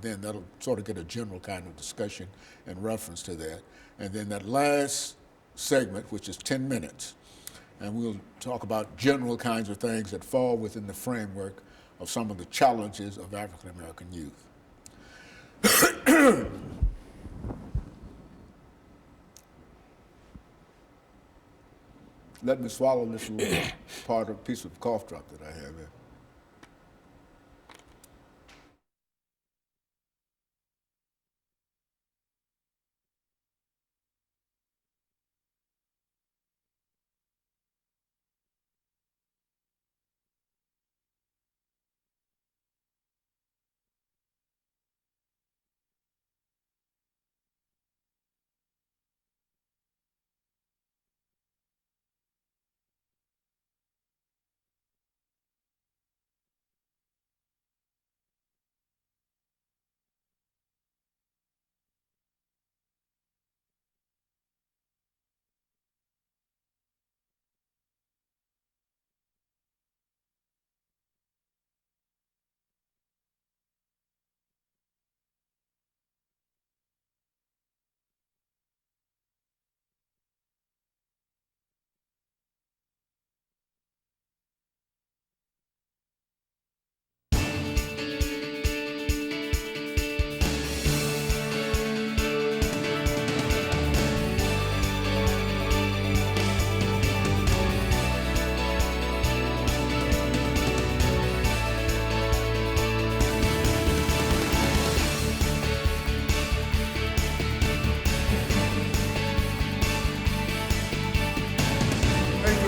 then that'll sort of get a general kind of discussion in reference to that. And then that last segment, which is 10 minutes, and we'll talk about general kinds of things that fall within the framework of some of the challenges of African American youth. Let me swallow this little piece of cough drop that I have here.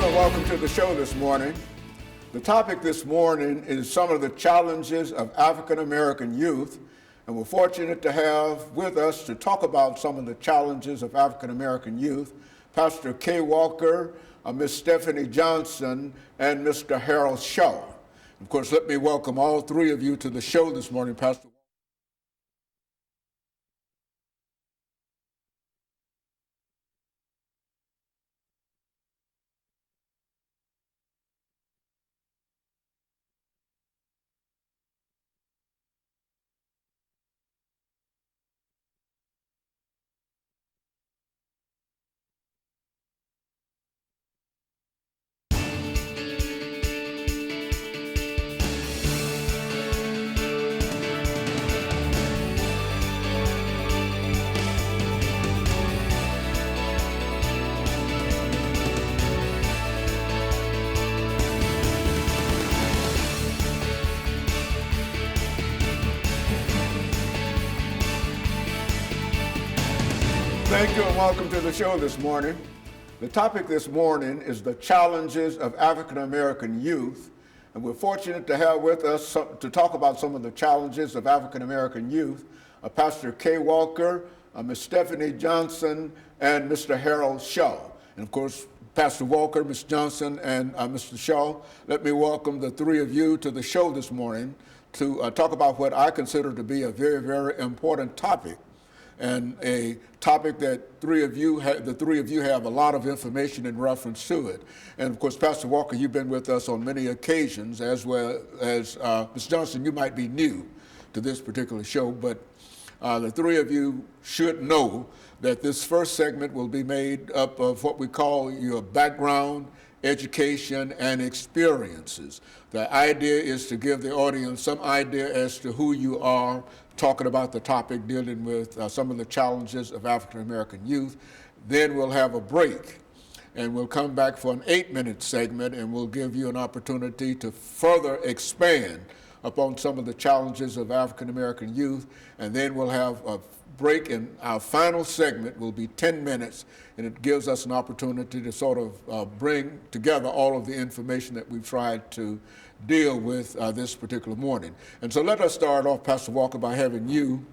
Welcome to the show this morning. The topic this morning is some of the challenges of African American youth, and we're fortunate to have with us to talk about some of the challenges of African American youth, Pastor Kay Walker, Miss Stephanie Johnson, and Mr. Harold Shaw. Of course, let me welcome all three of you to the show this morning, Pastor. Thank you and welcome to the show this morning. The topic this morning is the challenges of African American youth, and we're fortunate to have with us to talk about some of the challenges of African American youth, Pastor Kay Walker, Ms. Stephanie Johnson, and Mr. Harold Shaw. And of course, Pastor Walker, Ms. Johnson, and Mr. Shaw, let me welcome the three of you to the show this morning to talk about what I consider to be a very, very important topic, and a topic that the three of you have a lot of information in reference to it. And of course, Pastor Walker, you've been with us on many occasions, as well as Ms. Johnson, you might be new to this particular show, but the three of you should know that this first segment will be made up of what we call your background, education, and experiences. The idea is to give the audience some idea as to who you are, talking about the topic dealing with some of the challenges of African American youth. Then we'll have a break, and we'll come back for an 8-minute segment, and we'll give you an opportunity to further expand upon some of the challenges of African American youth, and then we'll have a break, and our final segment will be 10 minutes, and it gives us an opportunity to sort of bring together all of the information that we've tried to deal with this particular morning. And so let us start off, Pastor Walker, by having you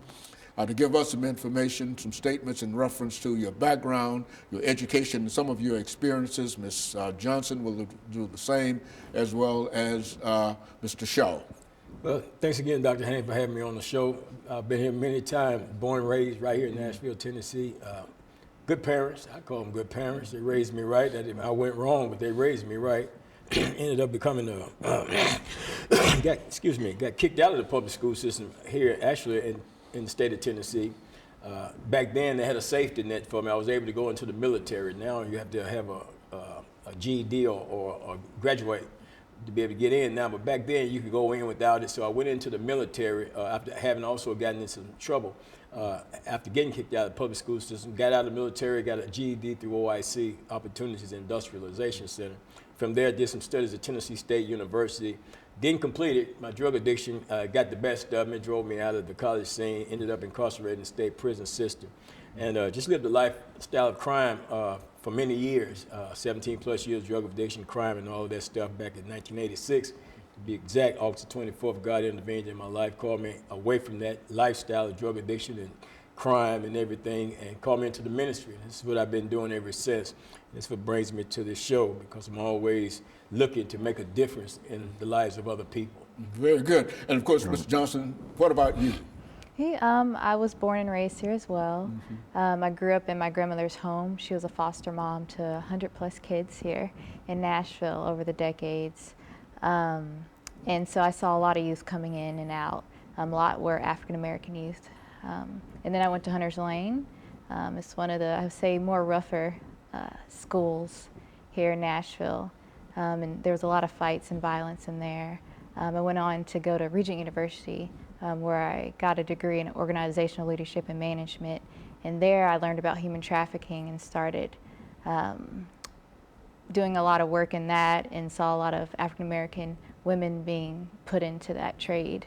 to give us some information, some statements in reference to your background, your education, and some of your experiences. Ms. Johnson will do the same, as well as Mr. Shaw. Well, thanks again, Dr. Haney, for having me on the show. I've been here many times, born and raised right here in Nashville, Tennessee. Good parents, I call them good parents. They raised me right. I went wrong, but they raised me right. ended up becoming got kicked out of the public school system here, actually in the state of Tennessee. Back then, they had a safety net for me. I was able to go into the military. Now you have to have a GED or graduate to be able to get in now. But back then, you could go in without it. So I went into the military after having also gotten into some trouble. After getting kicked out of the public school system, got out of the military, got a GED through OIC, Opportunities Industrialization Center. From there, did some studies at Tennessee State University. Didn't complete it. My drug addiction got the best of me, drove me out of the college scene, ended up incarcerated in the state prison system. And just lived a lifestyle of crime for many years, 17 plus years, drug addiction, crime, and all of that stuff back in 1986. To be exact, August 24th, God intervened in my life, called me away from that lifestyle of drug addiction and crime and everything, and called me into the ministry. This is what I've been doing ever since. That's what brings me to this show, because I'm always looking to make a difference in the lives of other people. Very good. And of course, Mr. Johnson, what about you? Hey, I was born and raised here as well. I grew up in my grandmother's home. She was a foster mom to 100 plus kids here in Nashville over the decades. And so I saw a lot of youth coming in and out. A lot were African American youth. And then I went to Hunter's Lane. It's one of the, I would say, more rougher schools here in Nashville. And there was a lot of fights and violence in there. I went on to go to Regent University, where I got a degree in organizational leadership and management. And there I learned about human trafficking and started doing a lot of work in that, and saw a lot of African American women being put into that trade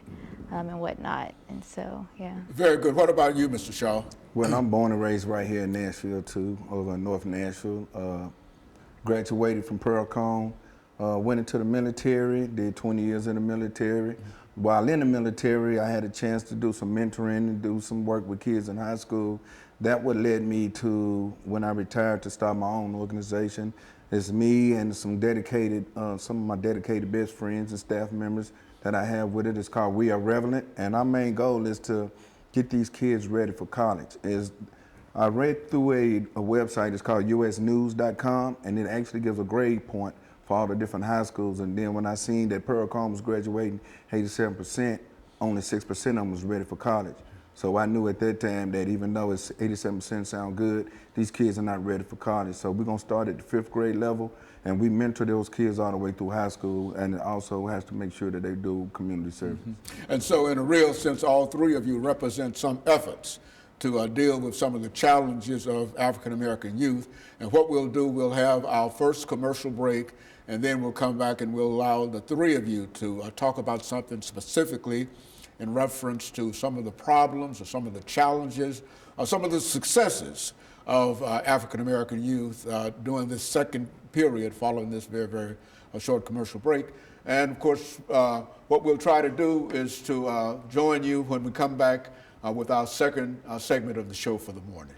and whatnot. And so, yeah. Very good. What about you, Mr. Shaw? Well, I'm born and raised right here in Nashville too, over in North Nashville. Graduated from Pearl Cone, went into the military, did 20 years in the military. While in the military, I had a chance to do some mentoring and do some work with kids in high school. That what led me to, when I retired, to start my own organization. It's me and some of my dedicated best friends and staff members that I have with it. It's called We Are Relevant, and our main goal is to get these kids ready for college. I read through a website, it's called usnews.com, and it actually gives a grade point for all the different high schools. And then when I seen that Pearl Cone was graduating 87%, only 6% of them was ready for college. So I knew at that time that even though it's 87% sound good, these kids are not ready for college. So we're gonna start at the 5th grade level, and we mentor those kids all the way through high school, and it also has to make sure that they do community service. And so in a real sense, all three of you represent some efforts to deal with some of the challenges of African American youth. And what we'll do, we'll have our first commercial break, and then we'll come back and we'll allow the three of you to talk about something specifically in reference to some of the problems or some of the challenges or some of the successes of African American youth during this second period following this very, very short commercial break. And of course, what we'll try to do is to join you when we come back with our second segment of the show for the morning.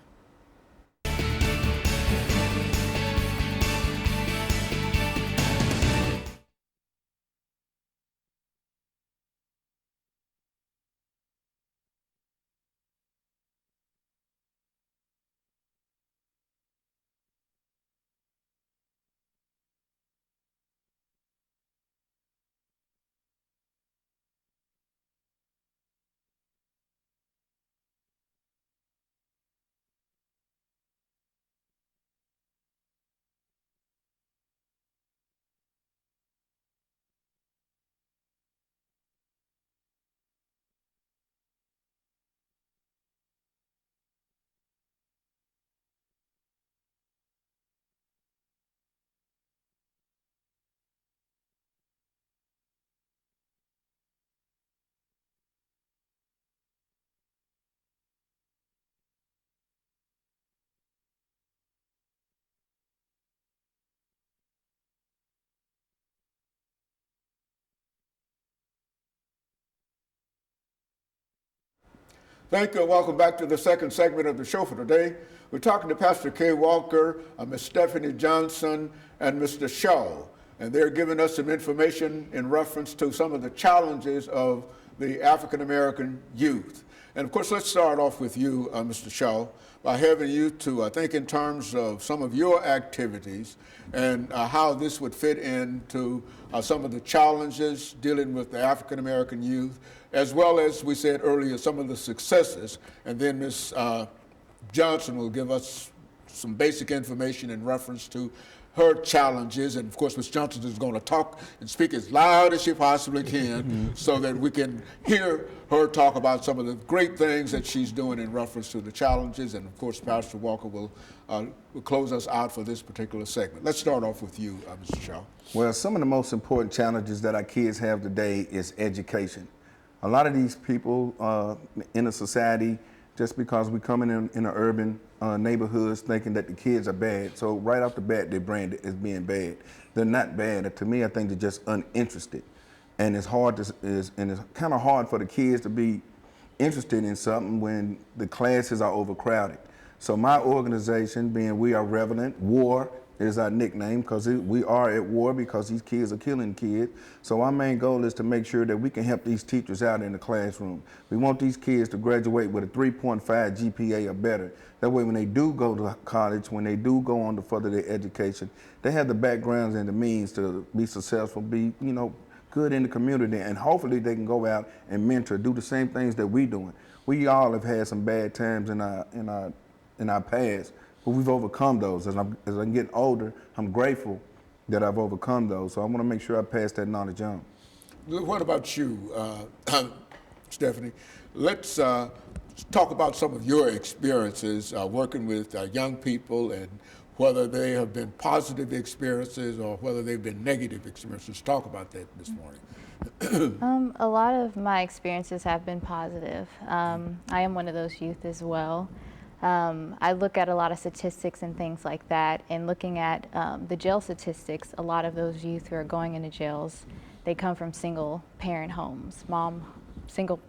Thank you, and welcome back to the second segment of the show for today. We're talking to Pastor Kay Walker, Ms. Stephanie Johnson, and Mr. Shaw, and they're giving us some information in reference to some of the challenges of the African American youth. And of course, let's start off with you, Mr. Shaw, by having you to think in terms of some of your activities and how this would fit into some of the challenges dealing with the African American youth, as well as we said earlier, some of the successes. And then Ms. Johnson will give us some basic information in reference to her challenges, and of course Ms. Johnson is going to talk and speak as loud as she possibly can so that we can hear her talk about some of the great things that she's doing in reference to the challenges, and of course Pastor Walker will close us out for this particular segment. Let's start off with you, Mr. Shaw. Well, some of the most important challenges that our kids have today is education. A lot of these people in a society, just because we come in an urban neighborhoods thinking that the kids are bad. So right off the bat, they're branded as being bad. They're not bad. To me, I think they're just uninterested. And it's kind of hard for the kids to be interested in something when the classes are overcrowded. So my organization, being We Are Relevant, WAR is our nickname, because we are at war because these kids are killing kids. So our main goal is to make sure that we can help these teachers out in the classroom. We want these kids to graduate with a 3.5 GPA or better. That way when they do go to college, when they do go on to further their education, they have the backgrounds and the means to be successful, be, good in the community, and hopefully they can go out and mentor, do the same things that we're doing. We all have had some bad times in our past, but we've overcome those. As I'm getting older, I'm grateful that I've overcome those. So I want to make sure I pass that knowledge on. What about you, Stephanie? Let's talk about some of your experiences working with young people, and whether they have been positive experiences or whether they've been negative experiences. Talk about that this morning. A lot of my experiences have been positive. I am one of those youth as well. I look at a lot of statistics and things like that, and looking at the jail statistics, a lot of those youth who are going into jails, they come from single parent homes, single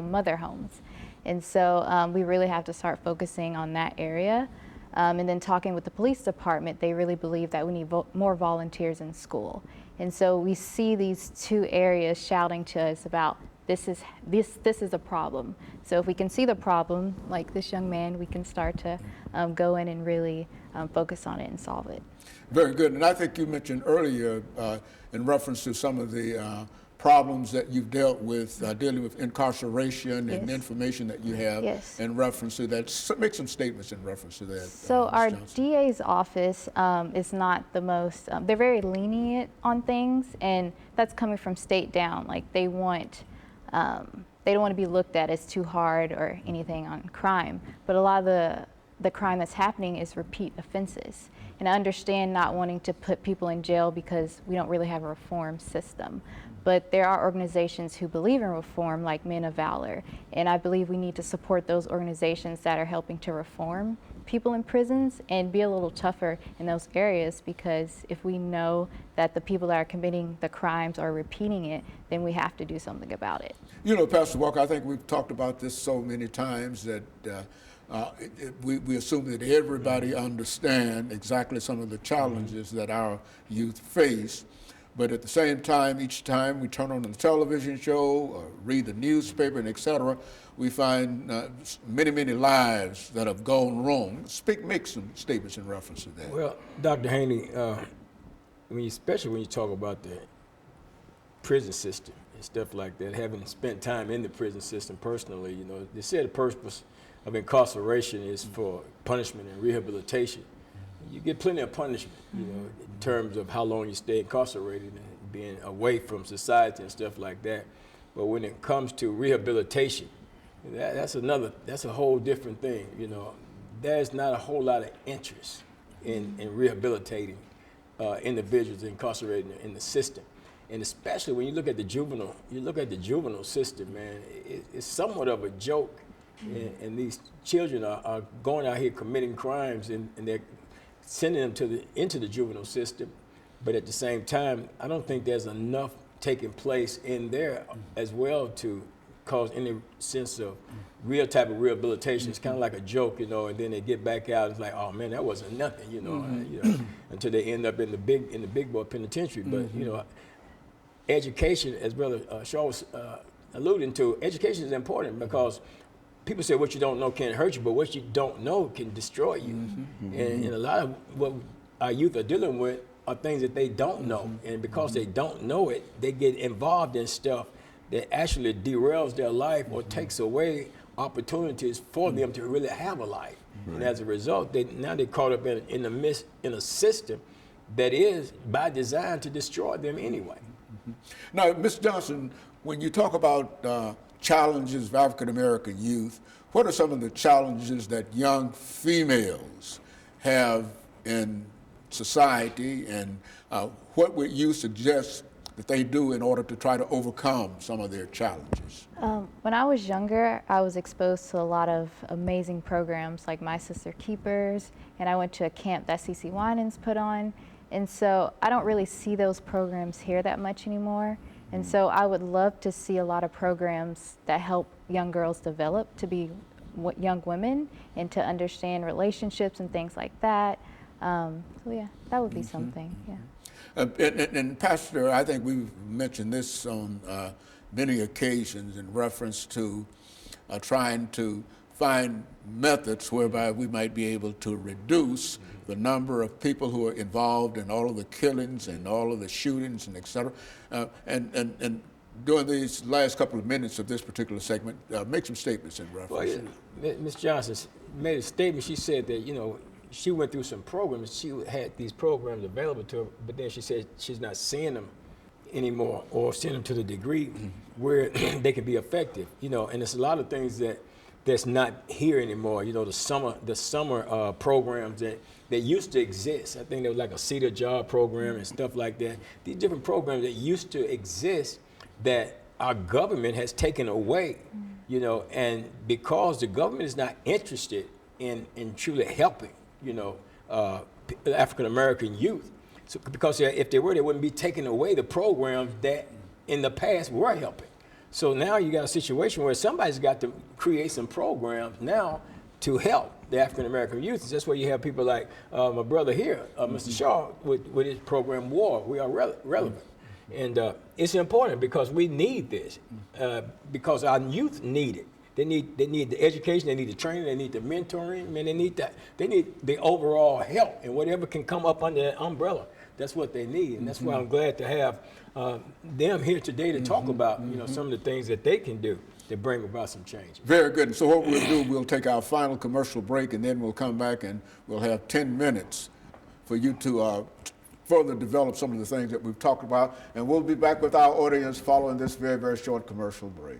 mother homes. And so we really have to start focusing on that area. And then talking with the police department, they really believe that we need more volunteers in school. And so we see these two areas shouting to us about this is a problem. So if we can see the problem, like this young man, we can start to go in and really focus on it and solve it. Very good. And I think you mentioned earlier in reference to some of the problems that you've dealt with, dealing with incarceration and information that you have in reference to that. So make some statements in reference to that. So our Johnson. DA's office is not the most, they're very lenient on things, and that's coming from state down. Like they don't want to be looked at as too hard or anything on crime, but a lot of the crime that's happening is repeat offenses. And I understand not wanting to put people in jail because we don't really have a reform system. But there are organizations who believe in reform, like Men of Valor, and I believe we need to support those organizations that are helping to reform people in prisons and be a little tougher in those areas, because if we know that the people that are committing the crimes are repeating it, then we have to do something about it. You know, Pastor Walker, I think we've talked about this so many times that we assume that everybody understands exactly some of the challenges that our youth face. But at the same time, each time we turn on the television show or read the newspaper and et cetera, we find many, many lives that have gone wrong. Make some statements in reference to that. Well, Dr. Haney, especially when you talk about the prison system and stuff like that, having spent time in the prison system personally, they say the purpose of incarceration is for punishment and rehabilitation. You get plenty of punishment, in terms of how long you stay incarcerated and being away from society and stuff like that. But when it comes to rehabilitation, that's a whole different thing. There's not a whole lot of interest in rehabilitating individuals incarcerated in the system. And especially when you look at the juvenile system, man, it's somewhat of a joke. And these children are going out here committing crimes, and they're sending them into the juvenile system. But at the same time, I don't think there's enough taking place in there as well to cause any sense of real type of rehabilitation. It's kind of like a joke, and then they get back out. It's like, oh man, that wasn't nothing, until they end up in the big boy penitentiary. But education, as Brother Shaw was alluding to, education is important because people say what you don't know can't hurt you, but what you don't know can destroy you. And a lot of what our youth are dealing with are things that they don't know. And because they don't know it, they get involved in stuff that actually derails their life or takes away opportunities for them to really have a life. And as a result, now they're caught up in a system that is by design to destroy them anyway. Now, Ms. Johnson, when you talk about challenges of African American youth, what are some of the challenges that young females have in society, and what would you suggest that they do in order to try to overcome some of their challenges? When I was younger, I was exposed to a lot of amazing programs like My Sister Keepers, and I went to a camp that CC Winans put on. And so I don't really see those programs here that much anymore. And so I would love to see a lot of programs that help young girls develop to be young women and to understand relationships and things like that. So yeah, that would be something, yeah. And Pastor, I think we've mentioned this on many occasions in reference to trying to find methods whereby we might be able to reduce the number of people who are involved in all of the killings and all of the shootings and et cetera. And during these last couple of minutes of this particular segment, make some statements in reference. Well, Ms. Johnson made a statement. She said that, you know, she went through some programs. She had these programs available to her, but then she said she's not seeing them anymore or seeing them to the degree where they can be effective. You know, and there's a lot of things that's not here anymore. You know, the summer programs that used to exist. I think there was like a Cedar Job program and stuff like that. These different programs that used to exist that our government has taken away, you know, and because the government is not interested in truly helping, you know, African American youth. So, because if they were, they wouldn't be taking away the programs that in the past were helping. So now you got a situation where somebody's got to create some programs now to help the African American youth. That's where you have people like my brother here, Mr. Shaw, with his program War. We are relevant. And it's important because we need this, because our youth need it. They need the education, they need the training, they need the mentoring, man, they need the overall help, and whatever can come up under that umbrella, that's what they need. And that's why I'm glad to have them here today to talk about, you know, some of the things that they can do to bring about some change. Very good. So what we'll do, we'll take our final commercial break, and then we'll come back and we'll have 10 minutes for you to further develop some of the things that we've talked about. And we'll be back with our audience following this very, very short commercial break.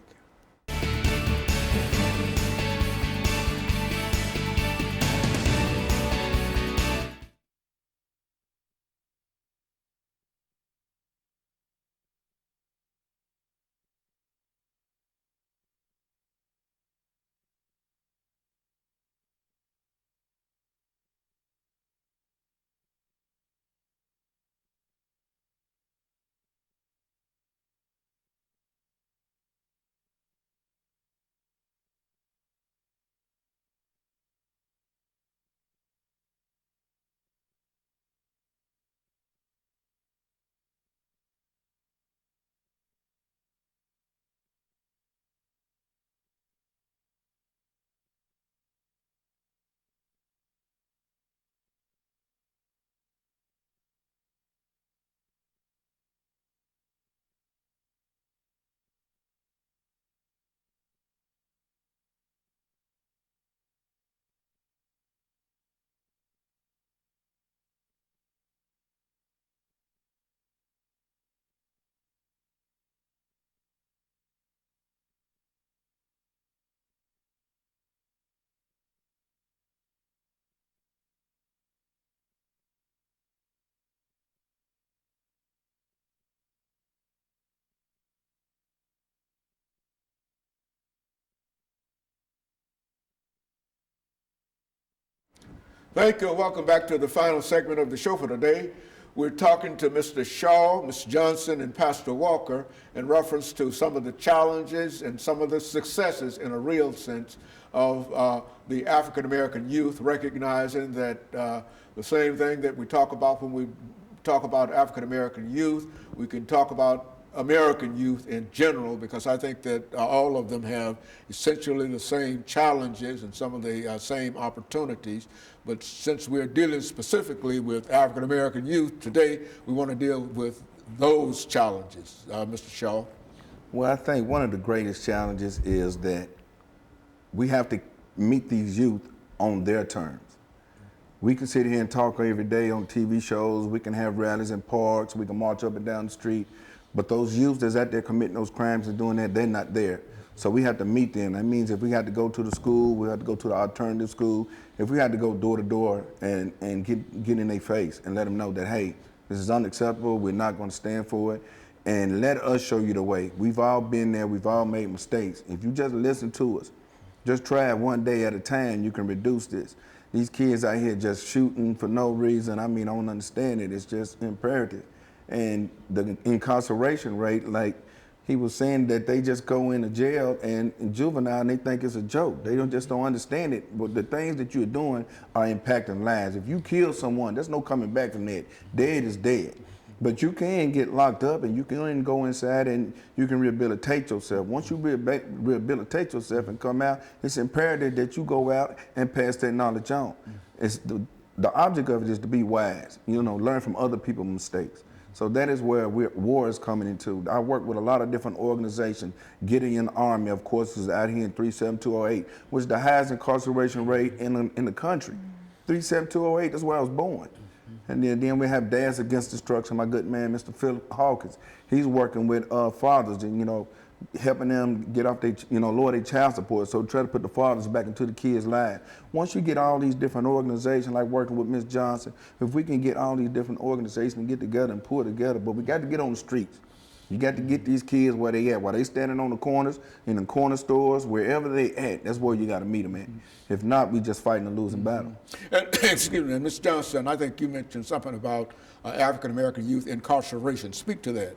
Thank you. Welcome back to the final segment of the show for today. We're talking to Mr. Shaw, Ms. Johnson, and Pastor Walker in reference to some of the challenges and some of the successes in a real sense of the African American youth, recognizing that the same thing that we talk about when we talk about African American youth, we can talk about American youth in general, because I think that all of them have essentially the same challenges and some of the same opportunities. But since we're dealing specifically with African American youth today, we want to deal with those challenges. Mr. Shaw. Well, I think one of the greatest challenges is that we have to meet these youth on their terms. We can sit here and talk every day on TV shows, we can have rallies in parks, we can march up and down the street, but those youth that's out there committing those crimes and doing that, they're not there. So we have to meet them. That means if we had to go to the school, we have to go to the alternative school, if we had to go door to door and get in their face and let them know that, hey, this is unacceptable, we're not going to stand for it, and let us show you the way. We've all been there, we've all made mistakes. If you just listen to us, just try it one day at a time, you can reduce this. These kids out here just shooting for no reason. I mean, I don't understand it. It's just imperative. And the incarceration rate, like he was saying, that they just go into jail and in juvenile and they think it's a joke. They just don't understand it. But the things that you're doing are impacting lives. If you kill someone, there's no coming back from that. Dead is dead. But you can get locked up and you can go inside and you can rehabilitate yourself. Once you rehabilitate yourself and come out, it's imperative that you go out and pass that knowledge on. It's the object of it is to be wise, learn from other people's mistakes. So that is where war is coming into. I work with a lot of different organizations. Gideon Army, of course, is out here in 37208, which is the highest incarceration rate in the country. 37208, that's where I was born. And then we have Dads Against Destruction, my good man, Mr. Philip Hawkins. He's working with fathers and, helping them get off their, lower their child support. So try to put the fathers back into the kids' lives. Once you get all these different organizations, like working with Ms. Johnson, if we can get all these different organizations and get together and pull together, but we got to get on the streets. You got to get these kids where they at, while they standing on the corners, in the corner stores, wherever they at, that's where you got to meet them at. If not, we just fighting a losing battle. Excuse me, Ms. Johnson, I think you mentioned something about African American youth incarceration. Speak to that.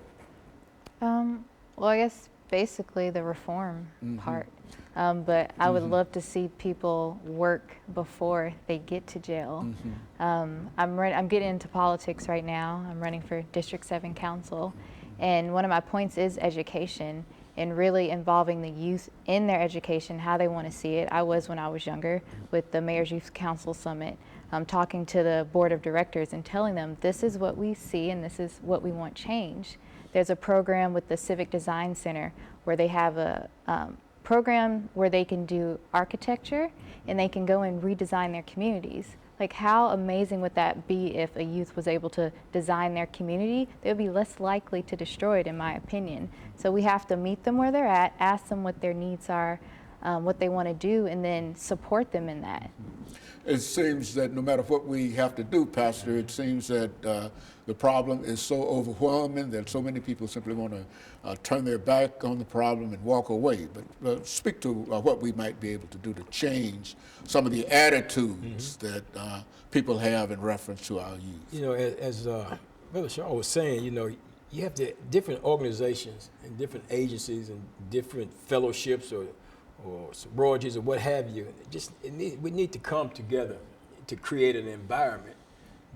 Well, I guess basically the reform part. But I would love to see people work before they get to jail. I'm getting into politics right now. I'm running for District 7 Council. And one of my points is education and really involving the youth in their education, how they want to see it. I was when I was younger with the Mayor's Youth Council Summit, talking to the board of directors and telling them this is what we see and this is what we want changed. There's a program with the Civic Design Center where they have a program where they can do architecture and they can go and redesign their communities. Like, how amazing would that be if a youth was able to design their community? They would be less likely to destroy it, in my opinion. So we have to meet them where they're at, ask them what their needs are, what they want to do, and then support them in that. It seems that no matter what we have to do, Pastor, it seems that the problem is so overwhelming that so many people simply want to turn their back on the problem and walk away. But speak to what we might be able to do to change some of the attitudes that people have in reference to our youth. As Brother Shaw was saying, you have different organizations and different agencies and different fellowships or sororities or what have you. We need to come together to create an environment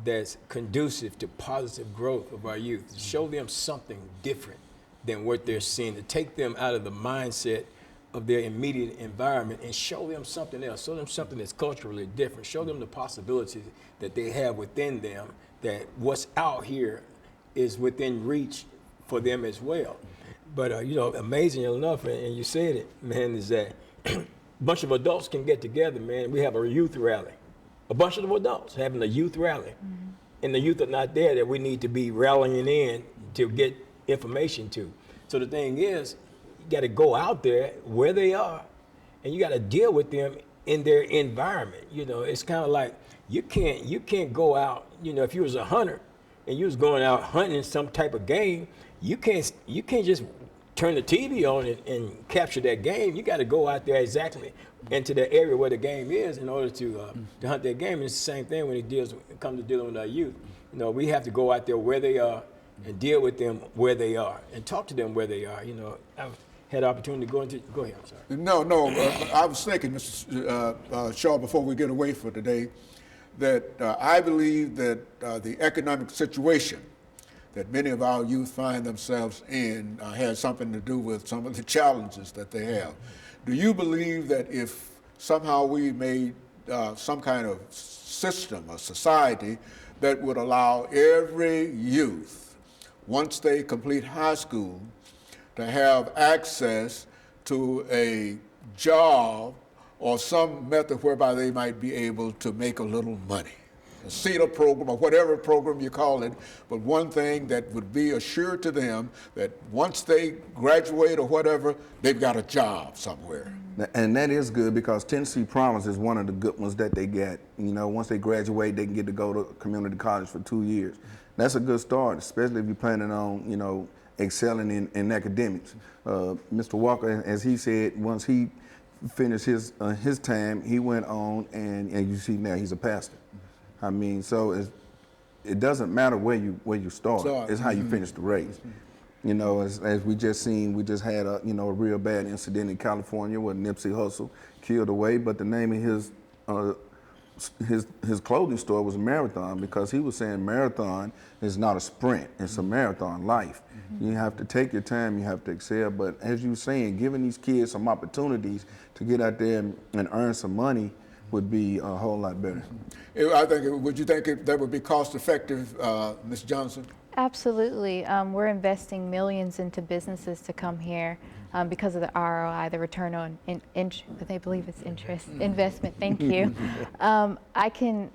that's conducive to positive growth of our youth, to show them something different than what they're seeing, to take them out of the mindset of their immediate environment and show them something else, show them something that's culturally different, show them the possibilities that they have within them, that what's out here is within reach for them as well. But, amazing enough, and you said it, man, is that a bunch of adults can get together, man. We have a youth rally. A bunch of them adults having a youth rally. And the youth are not there that we need to be rallying in to get information to. So the thing is, you got to go out there where they are, and you got to deal with them in their environment. It's kind of like you can't go out, if you was a hunter and you was going out hunting some type of game, you can't just turn the TV on and capture that game. You got to go out there exactly into the area where the game is in order to hunt that game. And it's the same thing when it comes to dealing with our youth. We have to go out there where they are and deal with them where they are and talk to them where they are. I've had the opportunity to go ahead, I'm sorry. No, I was thinking, Mr. Shaw, before we get away for today, that I believe that the economic situation that many of our youth find themselves in has something to do with some of the challenges that they have. Do you believe that if somehow we made some kind of system, a society that would allow every youth, once they complete high school, to have access to a job or some method whereby they might be able to make a little money? A CETA program or whatever program you call it, but one thing that would be assured to them that once they graduate or whatever, they've got a job somewhere. And that is good because Tennessee Promise is one of the good ones that they get. You know, once they graduate, they can get to go to community college for 2 years. That's a good start, especially if you're planning on, you know, excelling in academics. Mr. Walker, as he said, once he finished his time, he went on and you see now he's a pastor. I mean, so it doesn't matter where you start. It's how you finish the race. You know, as we just had a real bad incident in California where Nipsey Hussle killed away, but the name of his clothing store was Marathon because he was saying marathon is not a sprint, it's a marathon life. You have to take your time, you have to excel, but as you were saying, giving these kids some opportunities to get out there and earn some money would be a whole lot better. Would you think that would be cost effective, Ms. Johnson? Absolutely. We're investing millions into businesses to come here because of the ROI, the return on they believe it's interest, investment. Thank you. I can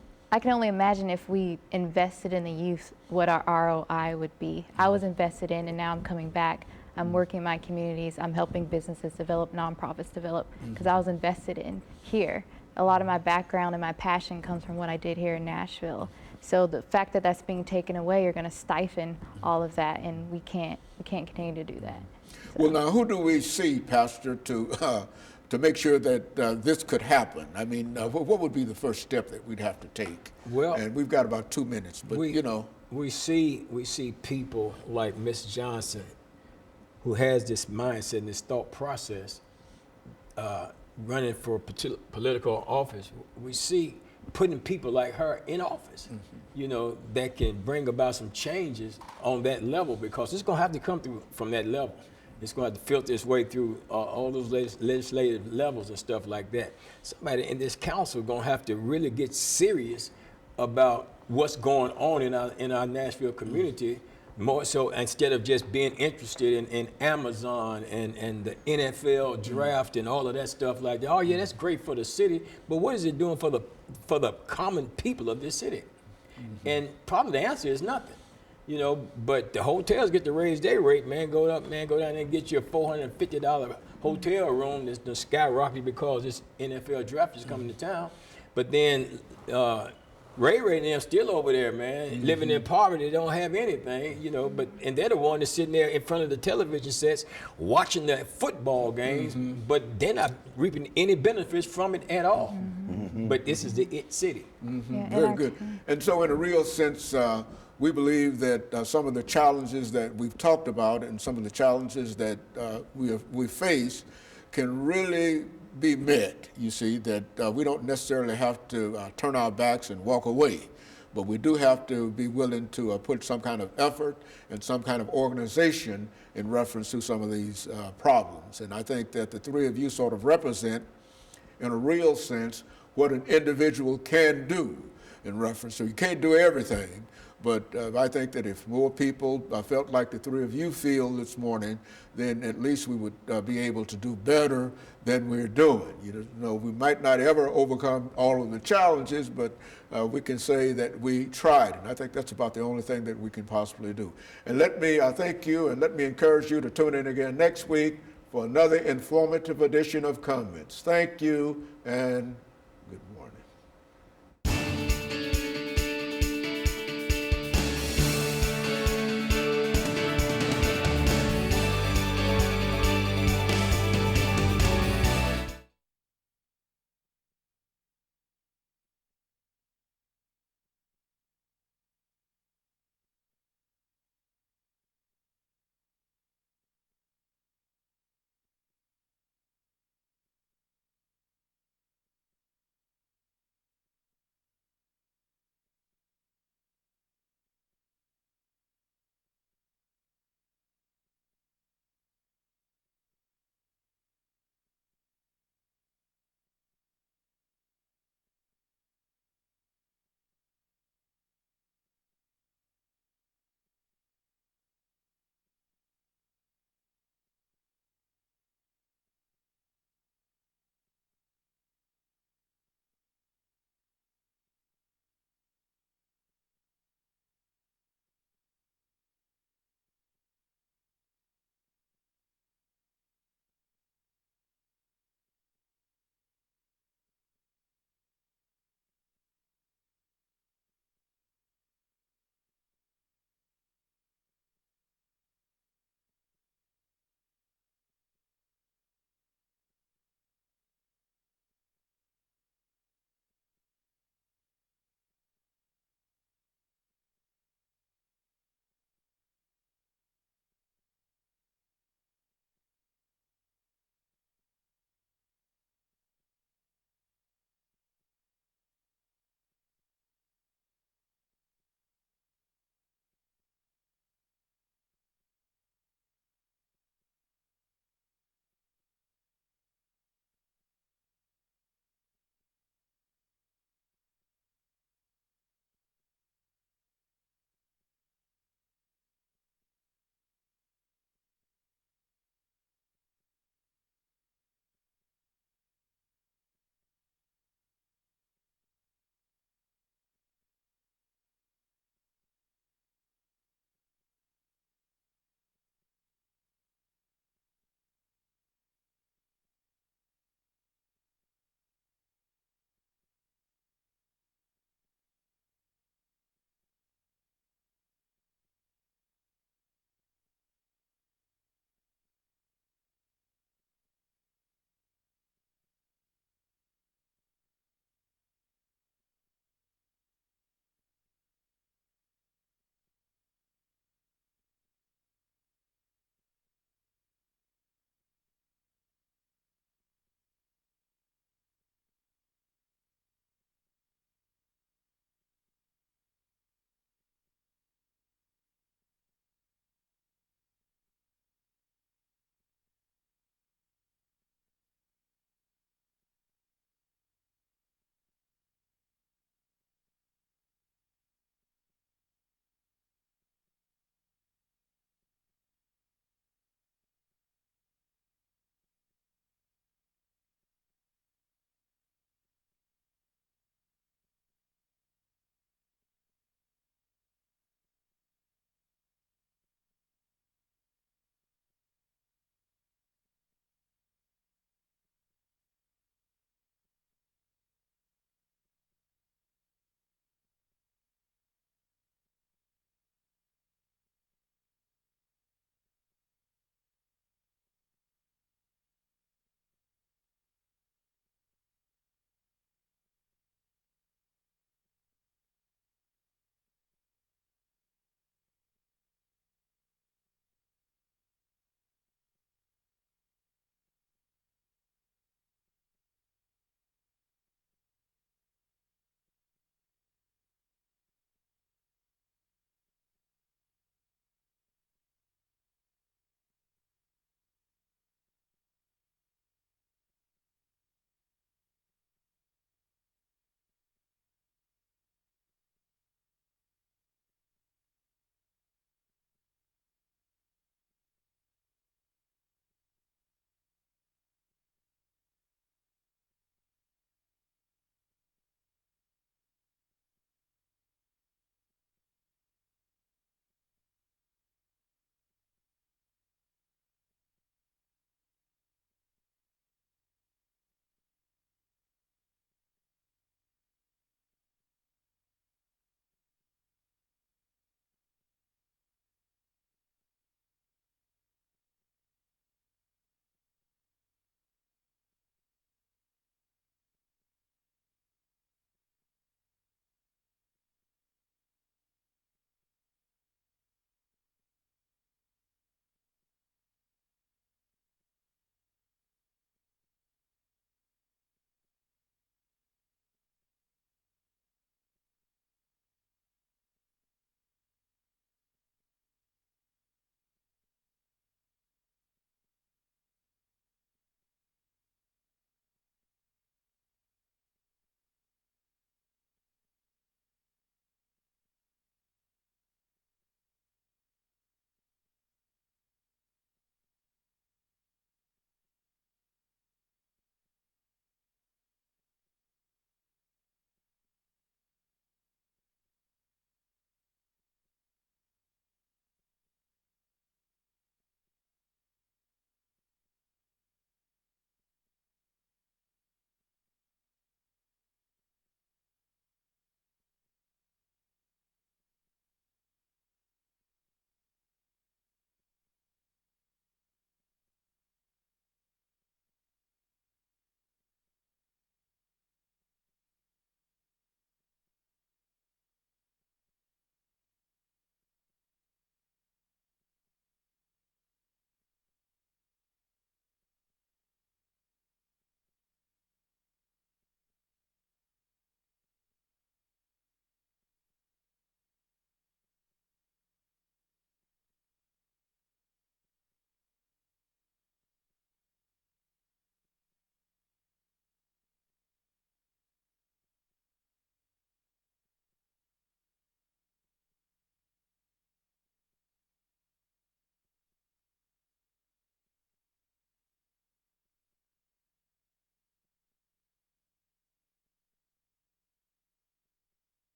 only imagine if we invested in the youth, what our ROI would be. I was invested in, and now I'm coming back. I'm working in my communities. I'm helping businesses develop, nonprofits develop, because I was invested in here. A lot of my background and my passion comes from what I did here in Nashville. So the fact that that's being taken away, you're going to stifle all of that, and we can't continue to do that. So. Well, now, who do we see, Pastor, to make sure that this could happen? I mean, what would be the first step that we'd have to take? Well, and we've got about 2 minutes, but we see people like Miss Johnson, who has this mindset and this thought process, running for political office. We see putting people like her in office, that can bring about some changes on that level, because it's going to have to come through from that level. It's going to have to filter its way through all those legislative levels and stuff like that. Somebody in this council going to have to really get serious about what's going on in our Nashville community, more so instead of just being interested in Amazon and the NFL draft and all of that stuff like that. Oh yeah, that's great for the city, but what is it doing for the common people of this city? And probably the answer is nothing. But the hotels get to raise their rate, man. Go down there and get you a $450 hotel room that's skyrocketed because this NFL draft is coming to town. But then Ray and them still over there, man, living in poverty. They don't have anything, and they're the one that's sitting there in front of the television sets watching the football games, but they're not reaping any benefits from it at all. But this is the it city. Yeah, very good. And so in a real sense, we believe that some of the challenges that we've talked about and some of the challenges that we face can really be met. You see, that we don't necessarily have to turn our backs and walk away, but we do have to be willing to put some kind of effort and some kind of organization in reference to some of these problems. And I think that the three of you sort of represent, in a real sense, what an individual can do in reference to. You can't do everything, but I think that if more people felt like the three of you feel this morning, then at least we would be able to do better than we're doing. We might not ever overcome all of the challenges, but we can say that we tried, and I think that's about the only thing that we can possibly do. And let me thank you, and let me encourage you to tune in again next week for another informative edition of Comments. Thank you, and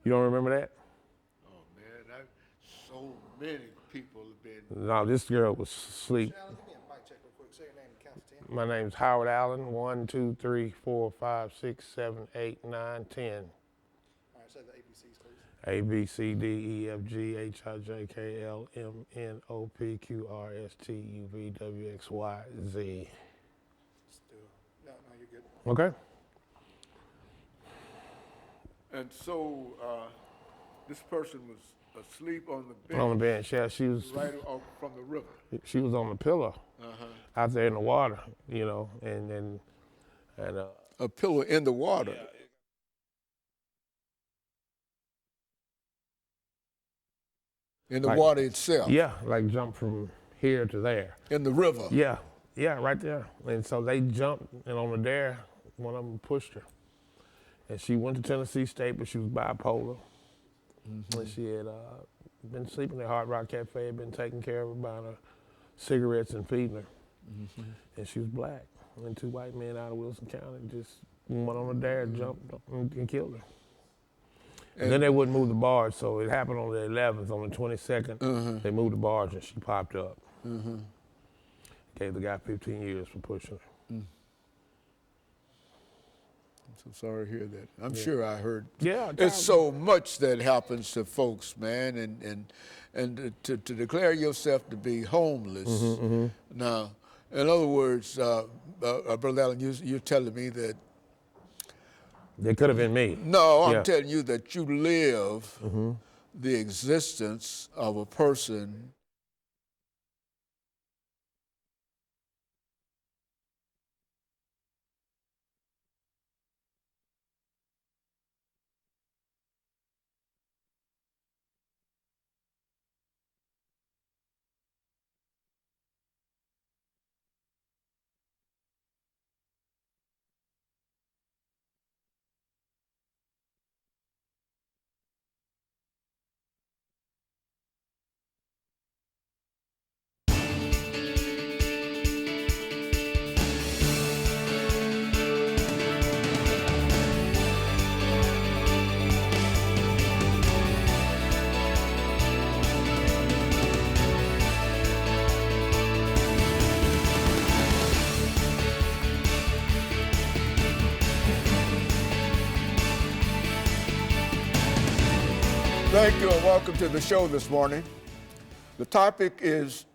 You don't remember that? Oh man, so many people have been. No, this girl was asleep. Alan, give me a mic check real quick. Say your name and count to 10. My name's Howard Allen. 1, 2, 3, 4, 5, 6, 7, 8, 9, 10. All right, say the ABCs, please. A, B, C, D, E, F, G, H, I, J, K, L, M, N, O, P, Q, R, S, T, U, V, W, X, Y, Z. Still. No, you're good. Okay? And so this person was asleep on the bench. On the bench, yeah, she was Right off from the river. she was on the pillow out there in the water, you know, and A pillow in the water. In the Like- water itself. yeah, like jump from here to there. In the river. Yeah, right there. And so they jumped, and on the dare, one of them pushed her. And she went to Tennessee State, but she was bipolar. And she had been sleeping at Hard Rock Cafe, had been taking care of her, buying her cigarettes and feeding her. And she was black. And 2 white men out of Wilson County just went on the dare, jumped and killed her. And then they wouldn't move the barge, so it happened on the 11th. On the 22nd, they moved the barge and she popped up. Gave the guy 15 years for pushing her. I'm so sorry to hear that. I'm sure I heard. Yeah, It's so much that happens to folks, man, and to declare yourself to be homeless. Now, in other words, Brother Allen, you're telling me that, It could have been me. no, I'm Yeah. telling you that you live the existence of a person Thank you and welcome to the show this morning. The topic is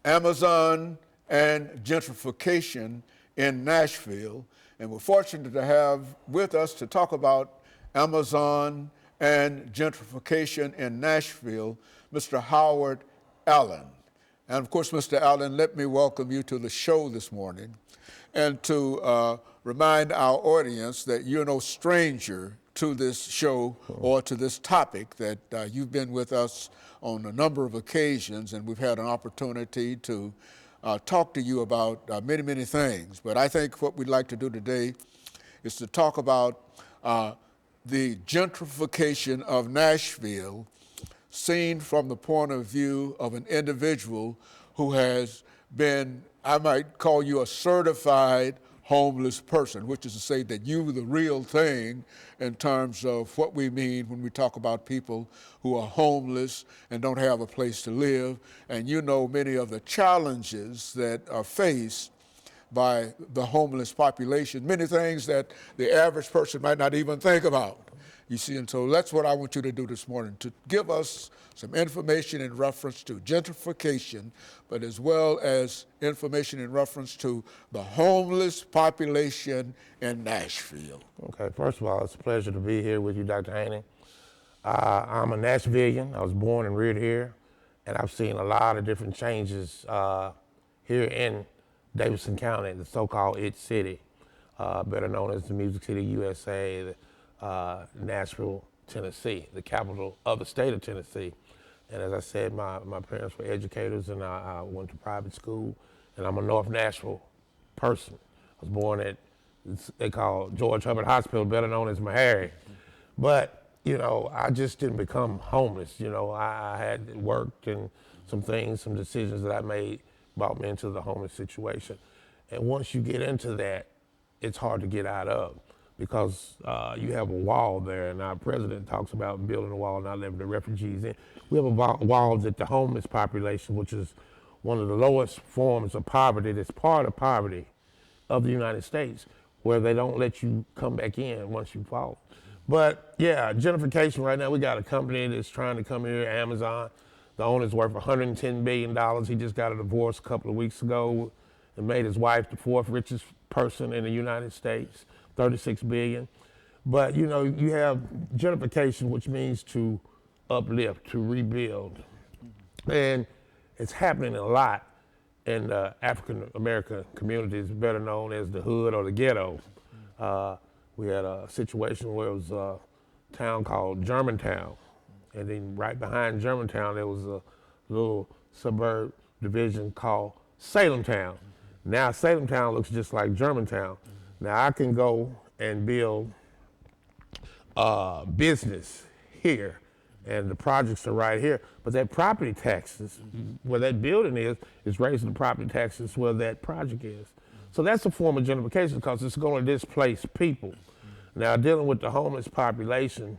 Amazon and gentrification in Nashville. And we're fortunate to have with us to talk about Amazon and gentrification in Nashville, Mr. Howard Allen. And of course, Mr. Allen, let me welcome you to the show this morning and to remind our audience that you're no stranger to this show or to this topic, that you've been with us on a number of occasions, and we've had an opportunity to talk to you about many, many things. But I think what we'd like to do today is to talk about the gentrification of Nashville seen from the point of view of an individual who has been, I might call you a certified homeless person, which is to say that you the real thing in terms of what we mean when we talk about people who are homeless and don't have a place to live. And you know many of the challenges that are faced by the homeless population, many things that the average person might not even think about. You see, and so that's what I want you to do this morning, to give us some information in reference to gentrification, but as well as information in reference to the homeless population in Nashville. Okay, first of all, it's a pleasure to be here with you, Dr. Haney. I'm a Nashvilleian. I was born and reared here, and I've seen a lot of different changes here in Davidson County, the so-called It City, better known as the Music City, USA, Nashville, Tennessee, the capital of the state of Tennessee. And as I said, my parents were educators, and I went to private school, and I'm a North Nashville person. I was born at, they call George Hubbard Hospital, better known as Meharry. But, you know, I just didn't become homeless. You know, I had worked, and some things, some decisions that I made brought me into the homeless situation. And once you get into that, it's hard to get out of. because you have a wall there, and our president talks about building a wall, not letting the refugees in. We have a wall that the homeless population, which is one of the lowest forms of poverty, that's part of poverty of the United States, where they don't let you come back in once you fall. But yeah, gentrification right now, we got a company that's trying to come here, Amazon. The owner's worth $110 billion. He just got a divorce a couple of weeks ago and made his wife the fourth richest person in the United States, 36 billion. But you know, you have gentrification, which means to uplift, to rebuild. And it's happening a lot in the African American communities, better known as the hood or the ghetto. We had a situation where it was a town called Germantown. And then right behind Germantown, there was a little suburb division called Salemtown. Now Salemtown looks just like Germantown. Now I can go and build business here, and the projects are right here. But that property taxes, where that building is raising the property taxes where that project is. So that's a form of gentrification because it's going to displace people. Now dealing with the homeless population,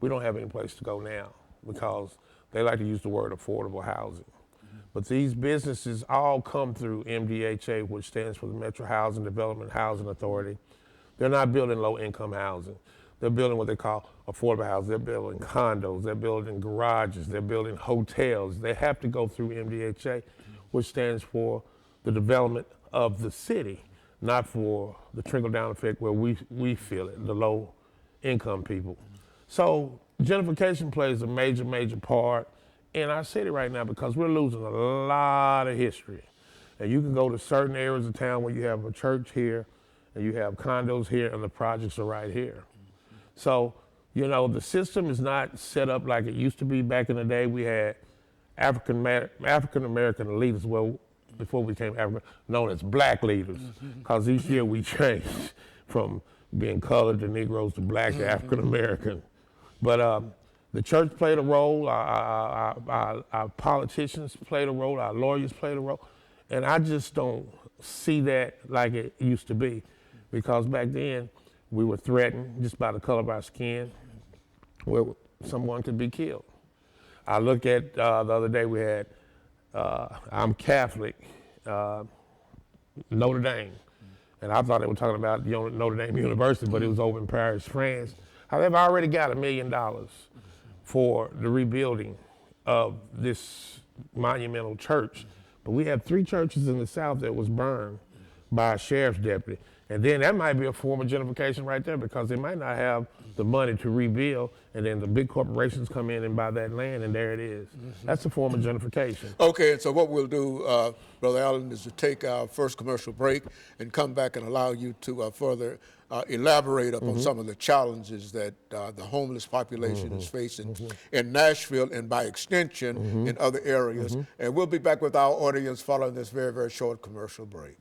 we don't have any place to go now because they like to use the word affordable housing. But these businesses all come through MDHA, which stands for the Metro Housing Development Housing Authority. They're not building low-income housing. They're building what they call affordable housing. They're building condos. They're building garages. They're building hotels. They have to go through MDHA, which stands for the development of the city, not for the trickle-down effect where we feel it, the low-income people. So gentrification plays a major, major part in our city right now because we're losing a lot of history. And you can go to certain areas of town where you have a church here and you have condos here and the projects are right here. So, you know, the system is not set up like it used to be back in the day. We had African American leaders, well, before we became African, known as black leaders, because each year we changed from being colored to Negroes to black to African American. But the church played a role, our politicians played a role, our lawyers played a role, and I just don't see that like it used to be, because back then we were threatened just by the color of our skin, where someone could be killed. I look at the other day we had, I'm Catholic, Notre Dame, and I thought they were talking about Notre Dame University, but it was over in Paris, France. However, I already got $1 million for the rebuilding of this monumental church. But we have 3 churches in the South that was burned by a sheriff's deputy. And then that might be a form of gentrification right there because they might not have the money to rebuild, and then the big corporations come in and buy that land, and there it is. That's a form of gentrification. Okay, and so what we'll do, Brother Allen, is to take our first commercial break and come back and allow you to further elaborate upon some of the challenges that the homeless population is facing in Nashville and by extension in other areas. And we'll be back with our audience following this very, very short commercial break.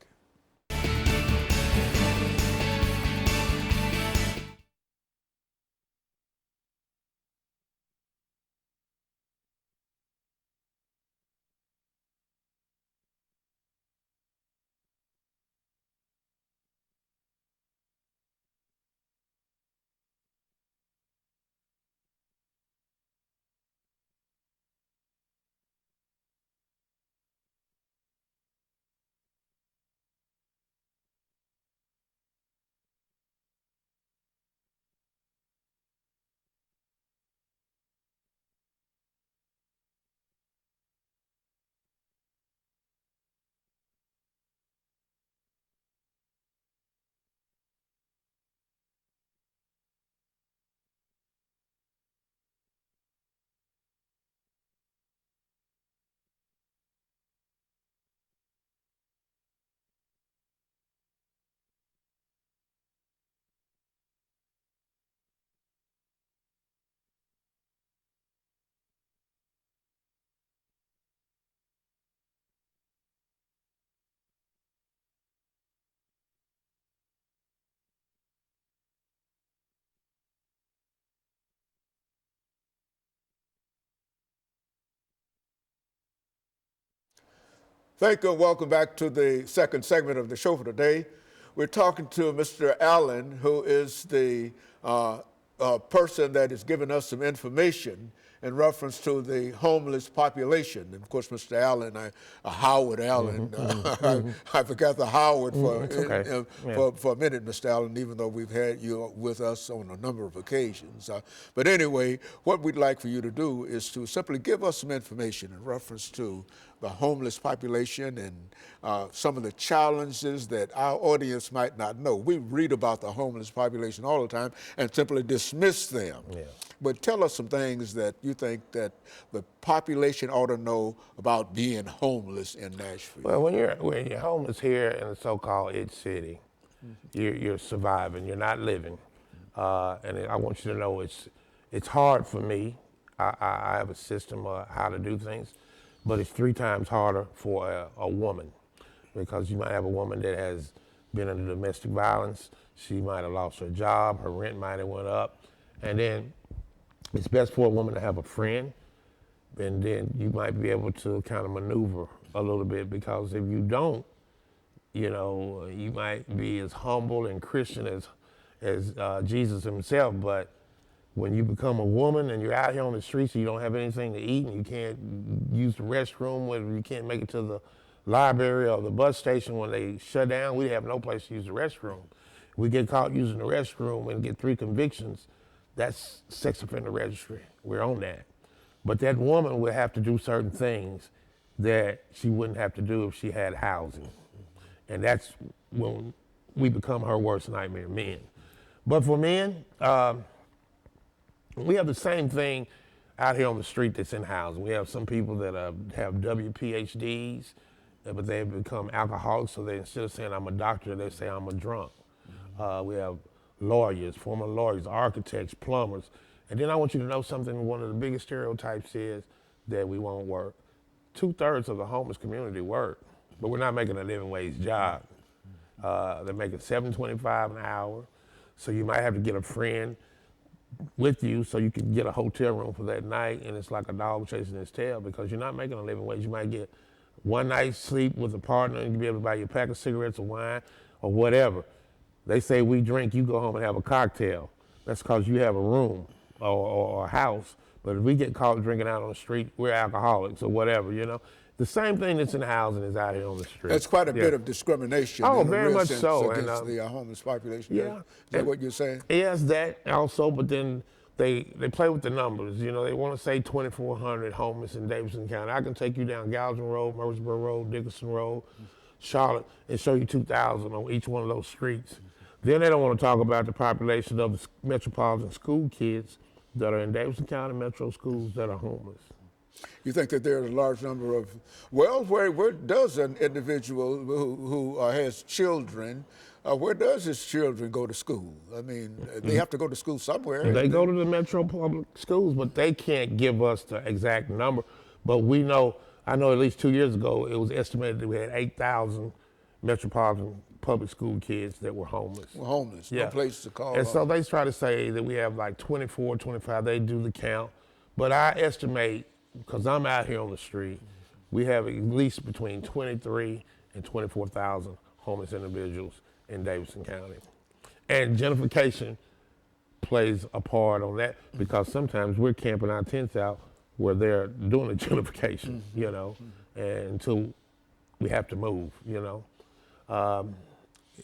Thank you and welcome back to the second segment of the show for today. we're talking to Mr. Allen, who is the person that is giving us some information in reference to the homeless population. And of course, Mr. Allen, Howard Allen, I forgot the Howard okay. for a minute, Mr. Allen, even though we've had you with us on a number of occasions. But anyway, what we'd like for you to do is to simply give us some information in reference to the homeless population and some of the challenges that our audience might not know. We read about the homeless population all the time and simply dismiss them. Yeah. But tell us some things that you think that the population ought to know about being homeless in Nashville. Well, when you're homeless here in the so-called It City, you're surviving. You're not living. And I want you to know it's hard for me. I have a system of how to do things, but it's 3 times harder for a woman, because you might have a woman that has been under domestic violence. She might have lost her job. Her rent might have went up, and then it's best for a woman to have a friend, and then you might be able to kind of maneuver a little bit, because if you don't, you know, you might be as humble and Christian as Jesus himself, but when you become a woman and you're out here on the streets and you don't have anything to eat and you can't use the restroom, whether you can't make it to the library or the bus station when they shut down, we have no place to use the restroom. We get caught using the restroom and get 3 convictions. That's sex offender registry. We're on that. But that woman will have to do certain things that she wouldn't have to do if she had housing. And that's when we become her worst nightmare, men. But for men, we have the same thing out here on the street that's in housing. We have some people that have WPHDs, but they've become alcoholics, so they, instead of saying I'm a doctor, they say I'm a drunk. We have lawyers, former lawyers, architects, plumbers. And then I want you to know something. One of the biggest stereotypes is that we won't work. 2/3 of the homeless community work, but we're not making a living wage job. They're making $7.25 an hour, so you might have to get a friend with you so you can get a hotel room for that night, and it's like a dog chasing its tail, because you're not making a living wage. You might get one night's sleep with a partner and you'll be able to buy you a pack of cigarettes or wine or whatever. They say we drink, you go home and have a cocktail. That's because you have a room or a house. But if we get caught drinking out on the street, we're alcoholics or whatever, you know. The same thing that's in housing is out here on the street. That's quite a bit of discrimination. Oh, in a very real much sense so. Against And, the homeless population. yeah. Is that what you're saying? Yes, that also, but then they play with the numbers. You know, they want to say 2,400 homeless in Davidson County. I can take you down Gallatin Road, Murfreesboro Road, Dickinson Road, Charlotte, and show you 2,000 on each one of those streets. Then they don't want to talk about the population of the metropolitan school kids that are in Davidson County metro schools that are homeless. You think that there's a large number of, well, where does an individual who has children, where does his children go to school? I mean, they have to go to school somewhere. They go to the metro public schools, but they can't give us the exact number. But we know, I know at least 2 years ago, it was estimated that we had 8,000 metropolitan public school kids that were homeless. Well, homeless, no place to call. And so they try to say that we have like 24, 25, they do the count. But I estimate, because I'm out here on the street, we have at least between 23 and 24,000 homeless individuals in Davidson County. And gentrification plays a part on that, because sometimes we're camping our tents out where they're doing the gentrification, you know, and until we have to move, you know.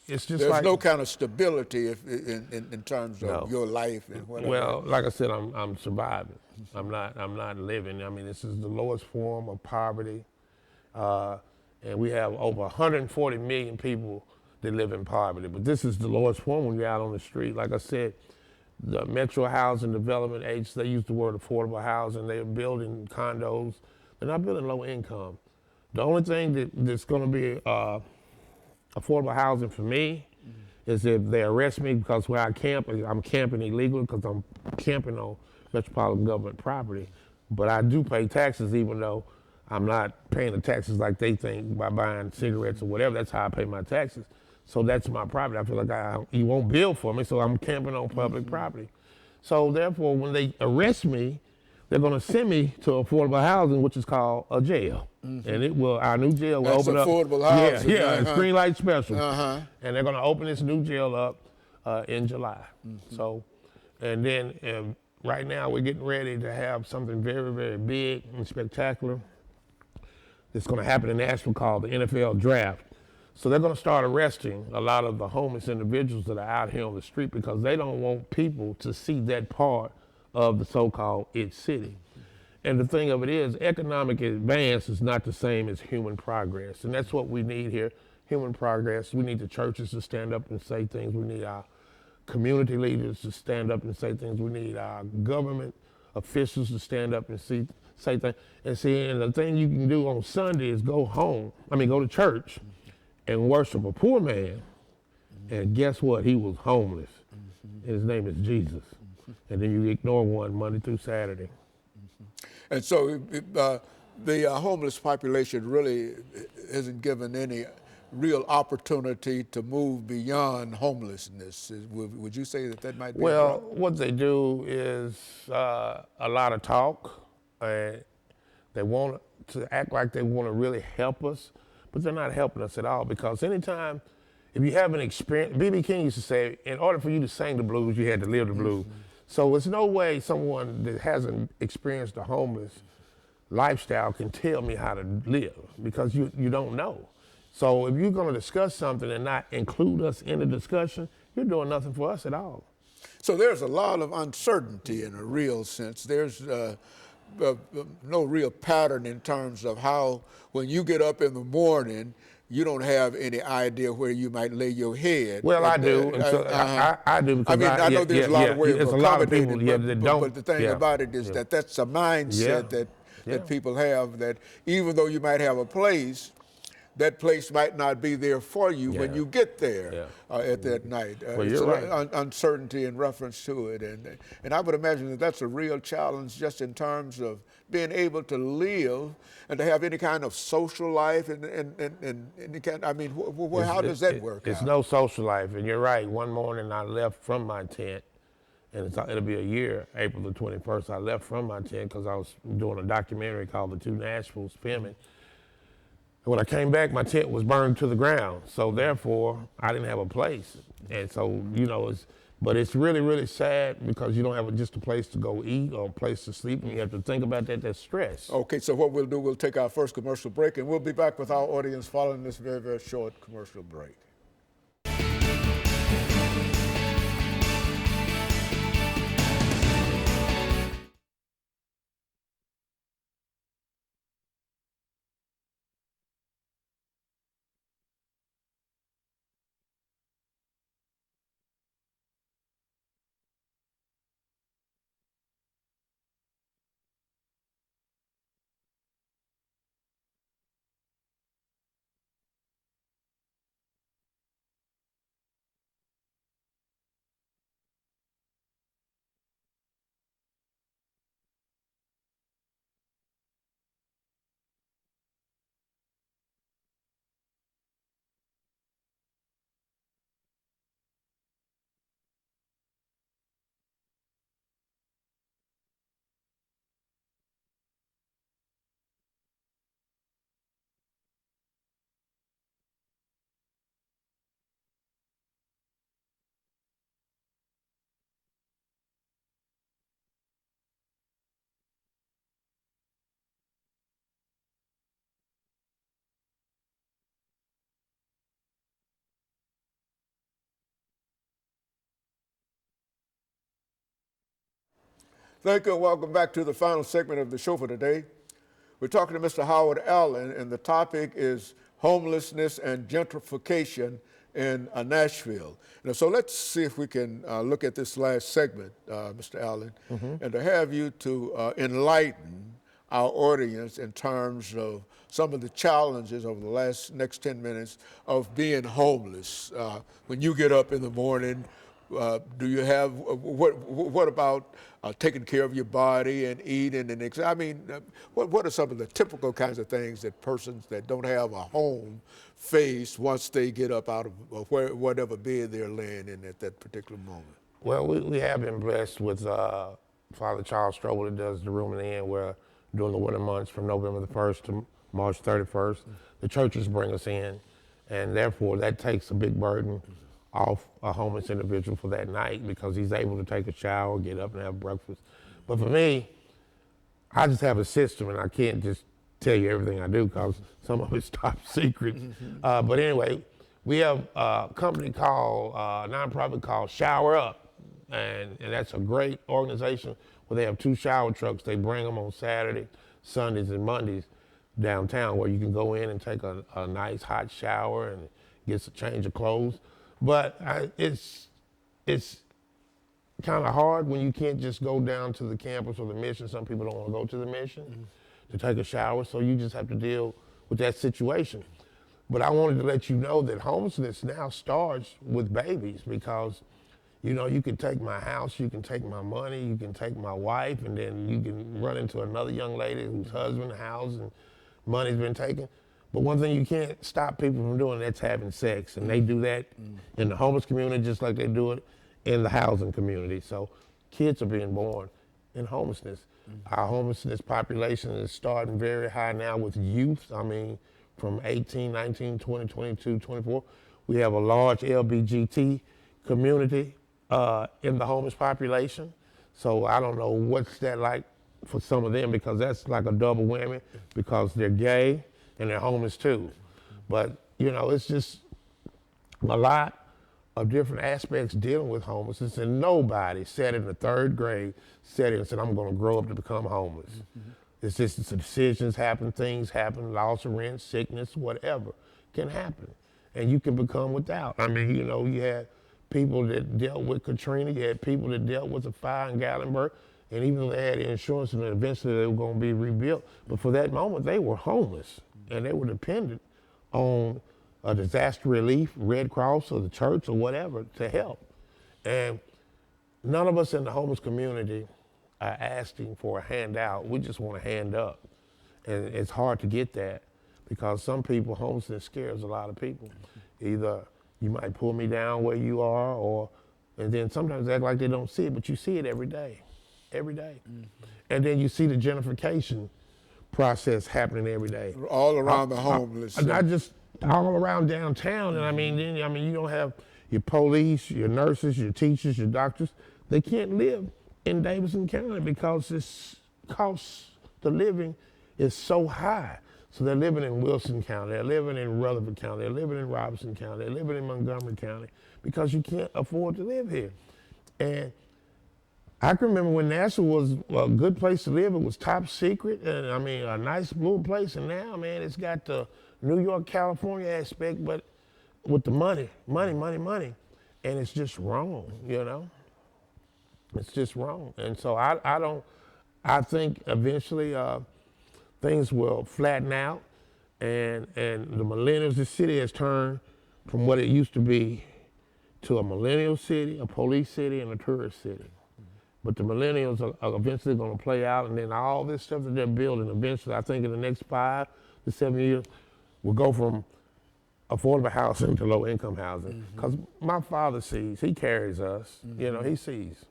It's just There's like, no kind of stability in terms of your life and whatever. well, like I said, I'm surviving. I'm not living. I mean, this is the lowest form of poverty, and we have over 140 million people that live in poverty. But this is the lowest form when you're out on the street. Like I said, the Metro Housing Development Agency, they use the word affordable housing. They're building condos. They're not building low income. The only thing that's going to be affordable housing for me is if they arrest me because where I camp, I'm camping illegally because I'm camping on metropolitan government property. But I do pay taxes, even though I'm not paying the taxes like they think by buying cigarettes or whatever. That's how I pay my taxes. So that's my property. I feel like you won't bill for me, so I'm camping on public property. So therefore, when they arrest me they're going to send me to affordable housing, which is called a jail. And it will, our new jail will That's open up. affordable housing, Yeah, it's green light special. Uh-huh. And they're going to open this new jail up in July. So, and then right now we're getting ready to have something very, very big and spectacular. It's going to happen in Nashville called the NFL Draft. So they're going to start arresting a lot of the homeless individuals that are out here on the street because they don't want people to see that part of the so-called It City. And the thing of it is, economic advance is not the same as human progress. And that's what we need here, human progress. We need the churches to stand up and say things. We need our community leaders to stand up and say things. We need our government officials to stand up and say things. And see, and the thing you can do on Sunday is go to church and worship a poor man. And guess what? He was homeless. And his name is Jesus. And then you ignore one Monday through Saturday. And so the homeless population really isn't given any real opportunity to move beyond homelessness. Would you say that might be? Well, what they do is a lot of talk. They want to act like they want to really help us, but they're not helping us at all because anytime, if you have an experience, B.B. King used to say, in order for you to sing the blues, you had to live the blues. So there's no way someone that hasn't experienced a homeless lifestyle can tell me how to live because you don't know. So if you're going to discuss something and not include us in the discussion, you're doing nothing for us at all. So there's a lot of uncertainty in a real sense. There's no real pattern in terms of how, when you get up in the morning, you don't have any idea where you might lay your head. Well, I do. I do because I know there's a lot of ways of a lot of people accommodating, that don't. But the thing about it is that's a mindset that people have, that even though you might have a place, that place might not be there for you when you get there at that night. Well, you're right. Uncertainty in reference to it. And I would imagine that that's a real challenge just in terms of being able to live and to have any kind of social life and any kind, I mean, how does that work It's out? no social life. And you're right. One morning I left from my tent, and it'll be a year, April the 21st. I left from my tent because I was doing a documentary called The Two Nashvilles filming. When I came back, my tent was burned to the ground. So therefore, I didn't have a place. And so, but it's really, really sad because you don't have just a place to go eat or a place to sleep, and you have to think about that. That's stress. Okay, so what we'll do, we'll take our first commercial break, and we'll be back with our audience following this very, very short commercial break. Thank you, and welcome back to the final segment of the show for today. We're talking to Mr. Howard Allen, and the topic is homelessness and gentrification in Nashville. So let's see if we can look at this last segment, Mr. Allen, and to have you to enlighten our audience in terms of some of the challenges over the next 10 minutes of being homeless. When you get up in the morning, do you have, what about taking care of your body and eating and, I mean, what are some of the typical kinds of things that persons that don't have a home face once they get up out of whatever bed they're laying in at that particular moment? Well, we have been blessed with Father Charles Strobel that does the Room in the Inn, where during the winter months from November the 1st to March 31st, the churches bring us in, and therefore that takes a big burden off a homeless individual for that night because he's able to take a shower, get up and have breakfast. But for me, I just have a system, and I can't just tell you everything I do because some of it's top secret. But anyway, we have a company called, nonprofit called Shower Up, and that's a great organization where they have 2 shower trucks. They bring them on Saturdays, Sundays, and Mondays downtown where you can go in and take a nice hot shower and get a change of clothes. But it's kind of hard when you can't just go down to the campus or the mission. Some people don't want to go to the mission to take a shower, so you just have to deal with that situation. But I wanted to let you know that homelessness now starts with babies because, you know, you can take my house, you can take my money, you can take my wife, and then you can run into another young lady whose husband, house, and money's been taken. But one thing you can't stop people from doing, that's having sex. And they do that in the homeless community just like they do it in the housing community. So kids are being born in homelessness. Our homelessness population is starting very high now with youth. I mean, from 18, 19, 20, 22, 24. We have a large LBGT community in the homeless population. So I don't know what's that like for some of them because that's like a double whammy because they're gay and they're homeless too. But, you know, it's just a lot of different aspects dealing with homelessness, and nobody said in the 3rd grade, said it and said, I'm gonna grow up to become homeless. It's just it's decisions happen, things happen, loss of rent, sickness, whatever can happen. And you can become without. I mean, you know, you had people that dealt with Katrina, you had people that dealt with the fire in Gatlinburg, and even though they had insurance and eventually they were gonna be rebuilt, but for that moment they were homeless and they were dependent on a disaster relief, Red Cross or the church or whatever to help. And none of us in the homeless community are asking for a handout. We just want a hand up. And it's hard to get that because some people, homelessness scares a lot of people. Either you might pull me down where you are, or, and then sometimes they act like they don't see it, but you see it every day. And then you see the gentrification process happening every day. All around the homeless. Not just all around downtown, and I mean, you don't have your police, your nurses, your teachers, your doctors. They can't live in Davidson County because this cost of living is so high. So they're living in Wilson County, they're living in Rutherford County, they're living in Robertson County, they're living in Montgomery County because you can't afford to live here. And I can remember when Nashville was a good place to live, it was top secret, and I mean, a nice little place, and now, man, it's got the New York, California aspect, but with the money, and it's just wrong, you know? It's just wrong. And so I think eventually things will flatten out, and the millennials, the city has turned from what it used to be to a millennial city, a police city, and a tourist city. But the millennials are eventually going to play out, and then all this stuff that they're building, eventually, I think in the next 5 to 7 years, will go from affordable housing to low-income housing. Because my father sees, he carries us, you know, he sees.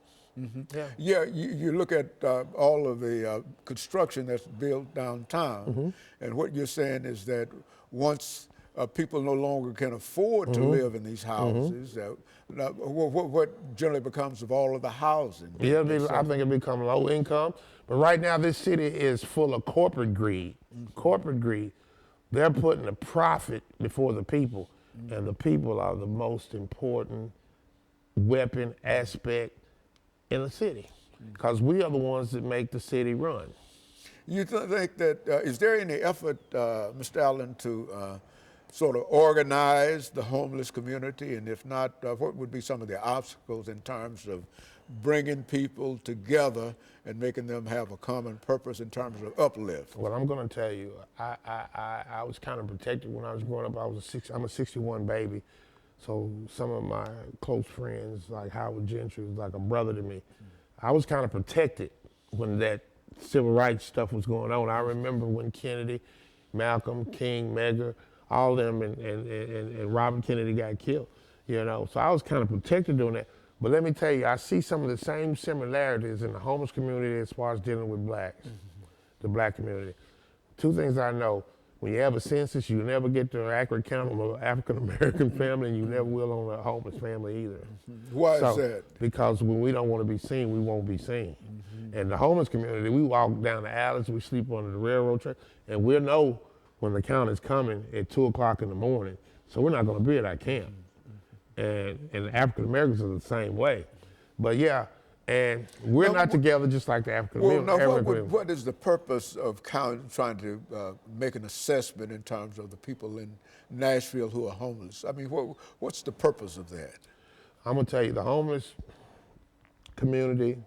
Yeah, you look at all of the construction that's built downtown, and what you're saying is that once people no longer can afford to live in these houses, what generally becomes of all of the housing? Yeah, I think it becomes low income. But right now, this city is full of corporate greed. Corporate greed. They're putting the profit before the people, and the people are the most important weapon aspect in the city, because we are the ones that make the city run. You think that, is there any effort, Mr. Allen, to sort of organize the homeless community? And if not, what would be some of the obstacles in terms of bringing people together and making them have a common purpose in terms of uplift? Well, I'm going to tell you, I was kind of protected when I was growing up. I'm a 61 baby. So some of my close friends, like Howard Gentry, was like a brother to me. I was kind of protected when that civil rights stuff was going on. I remember when Kennedy, Malcolm, King, Medgar, all of them, and Robert Kennedy got killed, you know. So I was kind of protected doing that. But let me tell you, I see some of the same similarities in the homeless community as far as dealing with blacks, the black community. Two things I know. When you have a census, you never get the accurate count on an African-American family, and you never will on a homeless family either. Why is So, that? because when we don't want to be seen, we won't be seen. And the homeless community, we walk down the alleys, we sleep under the railroad track, and we'll know when the count is coming at 2 o'clock in the morning. So we're not going to be at our camp. And African Americans are the same way. But yeah, and we're Now, not together just like the African Well, now, Americans. what is the purpose of trying to make an assessment in terms of the people in Nashville who are homeless? I mean, what's the purpose of that? I'm gonna tell you, the homeless community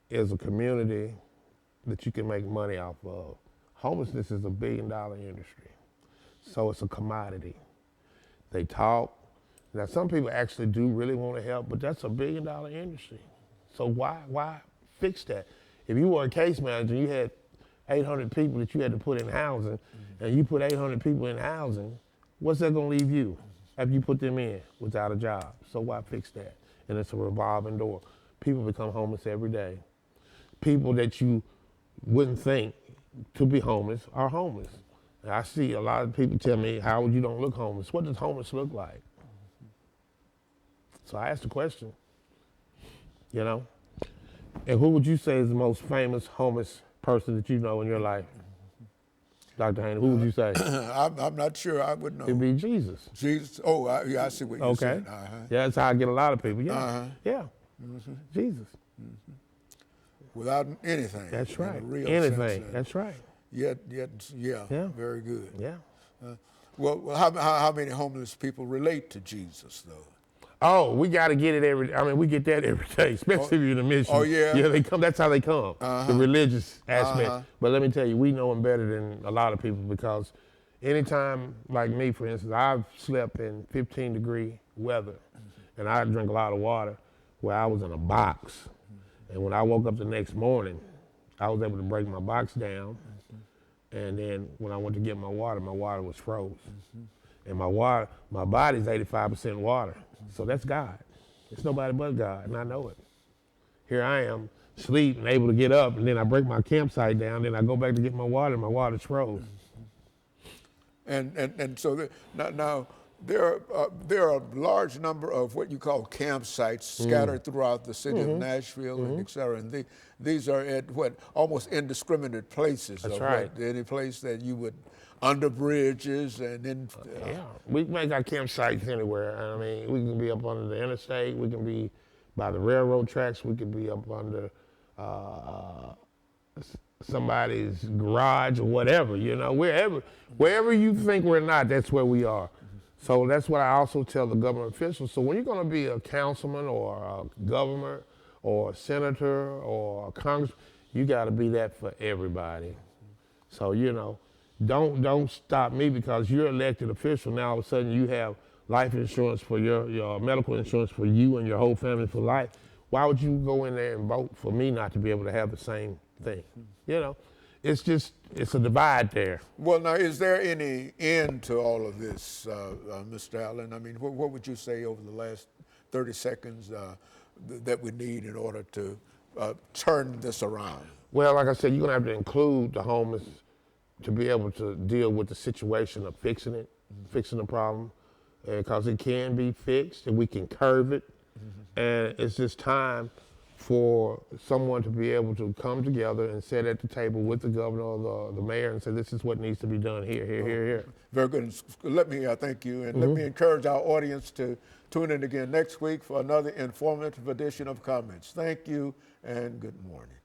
is a community that you can make money off of. Homelessness is a $1 billion industry, so it's a commodity. They talk. Now, some people actually do really want to help, but that's a $1 billion industry. So why fix that? If you were a case manager and you had 800 people that you had to put in housing, and you put 800 people in housing, what's that gonna leave you after you put them in without a job? So why fix that? And it's a revolving door. People become homeless every day. People that you wouldn't think to be homeless are homeless. And I see a lot of people tell me, Howard, you don't look homeless. What does homeless look like? So I asked the question, you know? And who would you say is the most famous homeless person that you know in your life? Dr. Haney, who would you say? I'm not sure I would know. It'd be Jesus. Jesus. Oh, yeah, I see what you're Okay. saying. Yeah, that's how I get a lot of people. Yeah. Uh-huh. Yeah. Jesus. Without anything. That's in a right. real Anything. sense. That's right. Yeah, Yeah. very good. Yeah. Well, how many homeless people relate to Jesus, though? Oh, we got to get it we get that every day, especially if you're in the mission. Oh, yeah? Yeah, they come. That's how they come, the religious aspect. Uh-huh. But let me tell you, we know them better than a lot of people because anytime, like me, for instance, I've slept in 15-degree weather, and I drink a lot of water where I was in a box. And when I woke up the next morning, I was able to break my box down. And then when I went to get my water was froze. And my body's 85% water. So that's God. It's nobody but God, and I know it. Here I am, asleep and able to get up, and then I break my campsite down, then I go back to get my water's froze. And so now there are a large number of what you call campsites scattered throughout the city of Nashville and et cetera. And these are at almost indiscriminate places. That's right. Any place that you would under bridges and then. Yeah, we make our campsites anywhere. I mean, we can be up under the interstate, we can be by the railroad tracks, we can be up under somebody's garage or whatever, wherever you think we're not, that's where we are. So that's what I also tell the government officials. So when you're gonna be a councilman or a governor or a senator or a congressman, you gotta be that for everybody. So, don't stop me because you're an elected official. Now all of a sudden you have life insurance for your medical insurance for you and your whole family for life. Why would you go in there and vote for me not to be able to have the same thing? It's a divide there. Well, now, is there any end to all of this, Mr. Allen? I mean, what would you say over the last 30 seconds that we need in order to turn this around? Well, like I said, you're gonna have to include the homeless to be able to deal with the situation of fixing it, fixing the problem, because it can be fixed and we can curve it. And it's just time for someone to be able to come together and sit at the table with the governor or the mayor and say, this is what needs to be done here. Very good. Let me thank you, and let me encourage our audience to tune in again next week for another informative edition of Comments. Thank you, and good morning.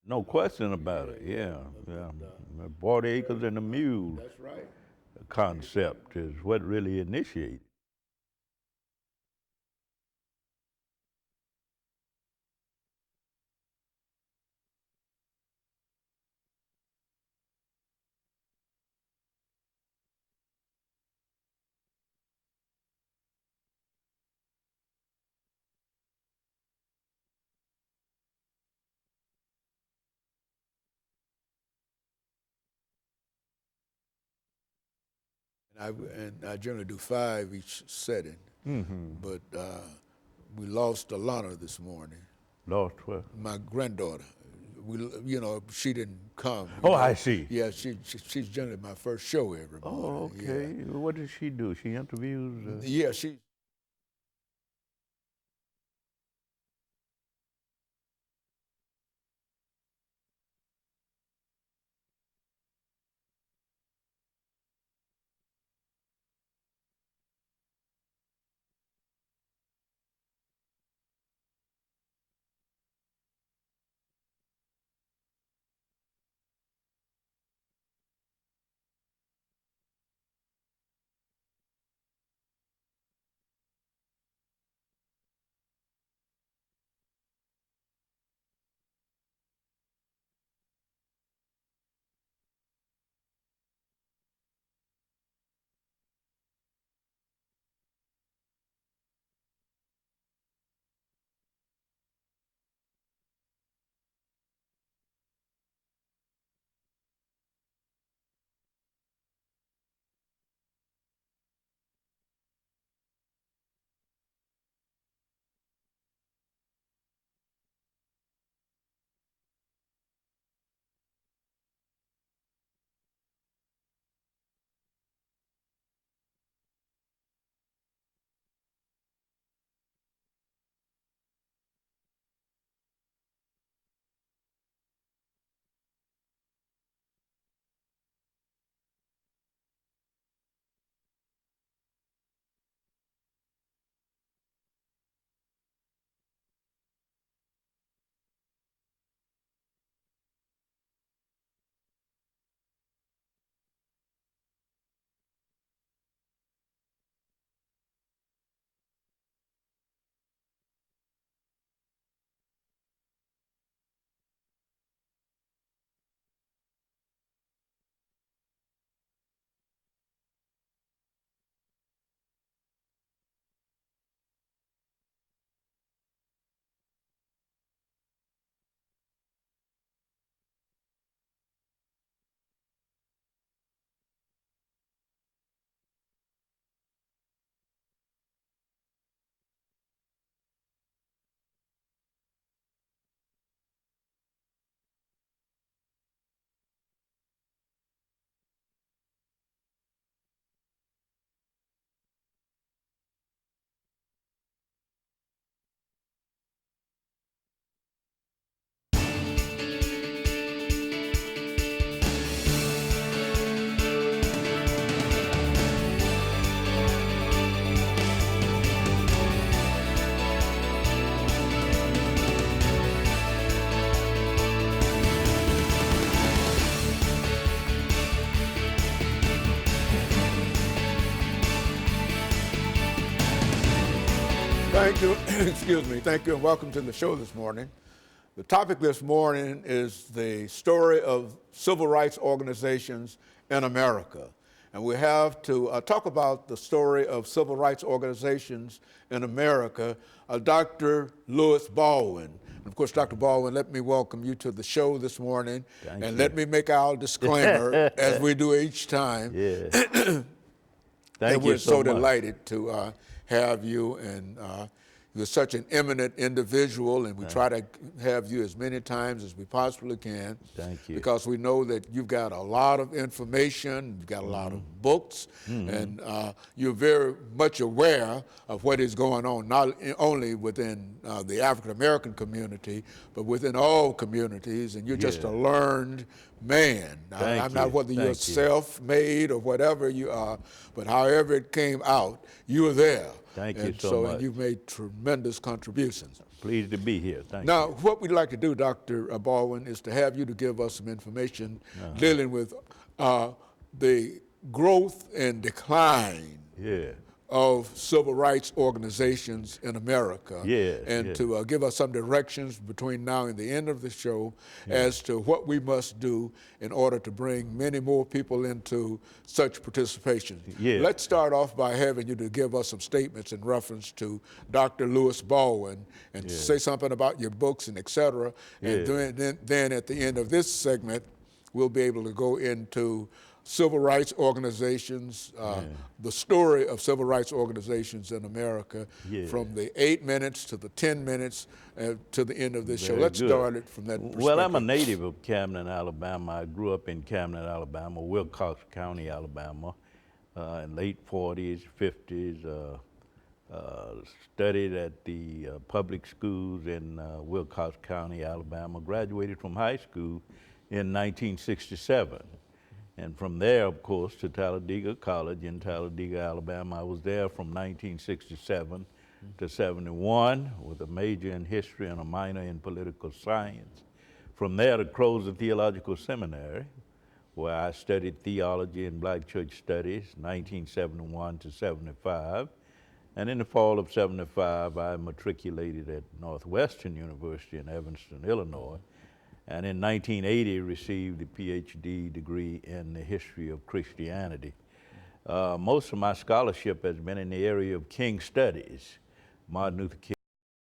No question about it. Yeah, yeah. 40 acres and a mule That's right. concept is what really initiated. And I generally do 5 each setting, but we lost Alana this morning, Lost what? my granddaughter. She didn't come. Oh, I see. Yeah, she's generally my first show every Oh, morning. okay. What does she do? She interviews? Yeah, she. Thank you. Excuse me. Thank you and welcome to the show this morning. The topic this morning is the story of civil rights organizations in America. And we have to talk about the story of civil rights organizations in America, Dr. Lewis Baldwin. And of course, Dr. Baldwin, let me welcome you to the show this morning. Thank and you. let me make our disclaimer, as we do each time. Yeah. And Thank we're you so much. delighted to have you, and you're such an eminent individual, and we try to have you as many times as we possibly can. Thank you. Because we know that you've got a lot of information, you've got a lot of books, and you're very much aware of what is going on, not only within the African American community, but within all communities, and you're just a learned man. I'm not whether you're Thank you. self-made or whatever you are, but however it came out, you were there. Thank you and so much. And you've made tremendous contributions. Pleased to be here. Thank Now, you. what we'd like to do, Dr. Baldwin, is to have you to give us some information dealing with the growth and decline Yeah. of civil rights organizations in America, Yes, and yes. to give us some directions between now and the end of the show as to what we must do in order to bring many more people into such participation. Yeah. Let's start off by having you to give us some statements in reference to Dr. Lewis Baldwin and say something about your books and et cetera. And then at the end of this segment, we'll be able to go into civil rights organizations, the story of civil rights organizations in America, from the 8 minutes to the 10 minutes to the end of this show. Very Let's good. start it from that perspective. Well, I'm a native of Camden, Alabama. I grew up in Camden, Alabama, Wilcox County, Alabama, in late 40s, 50s. Studied at the public schools in Wilcox County, Alabama. Graduated from high school in 1967. And from there, of course, to Talladega College in Talladega, Alabama. I was there from 1967 to 71 with a major in history and a minor in political science. From there to Crozet Theological Seminary, where I studied theology and black church studies, 1971 to 75. And in the fall of 75, I matriculated at Northwestern University in Evanston, Illinois. And in 1980, received a PhD degree in the history of Christianity. Most of my scholarship has been in the area of King studies, Martin Luther King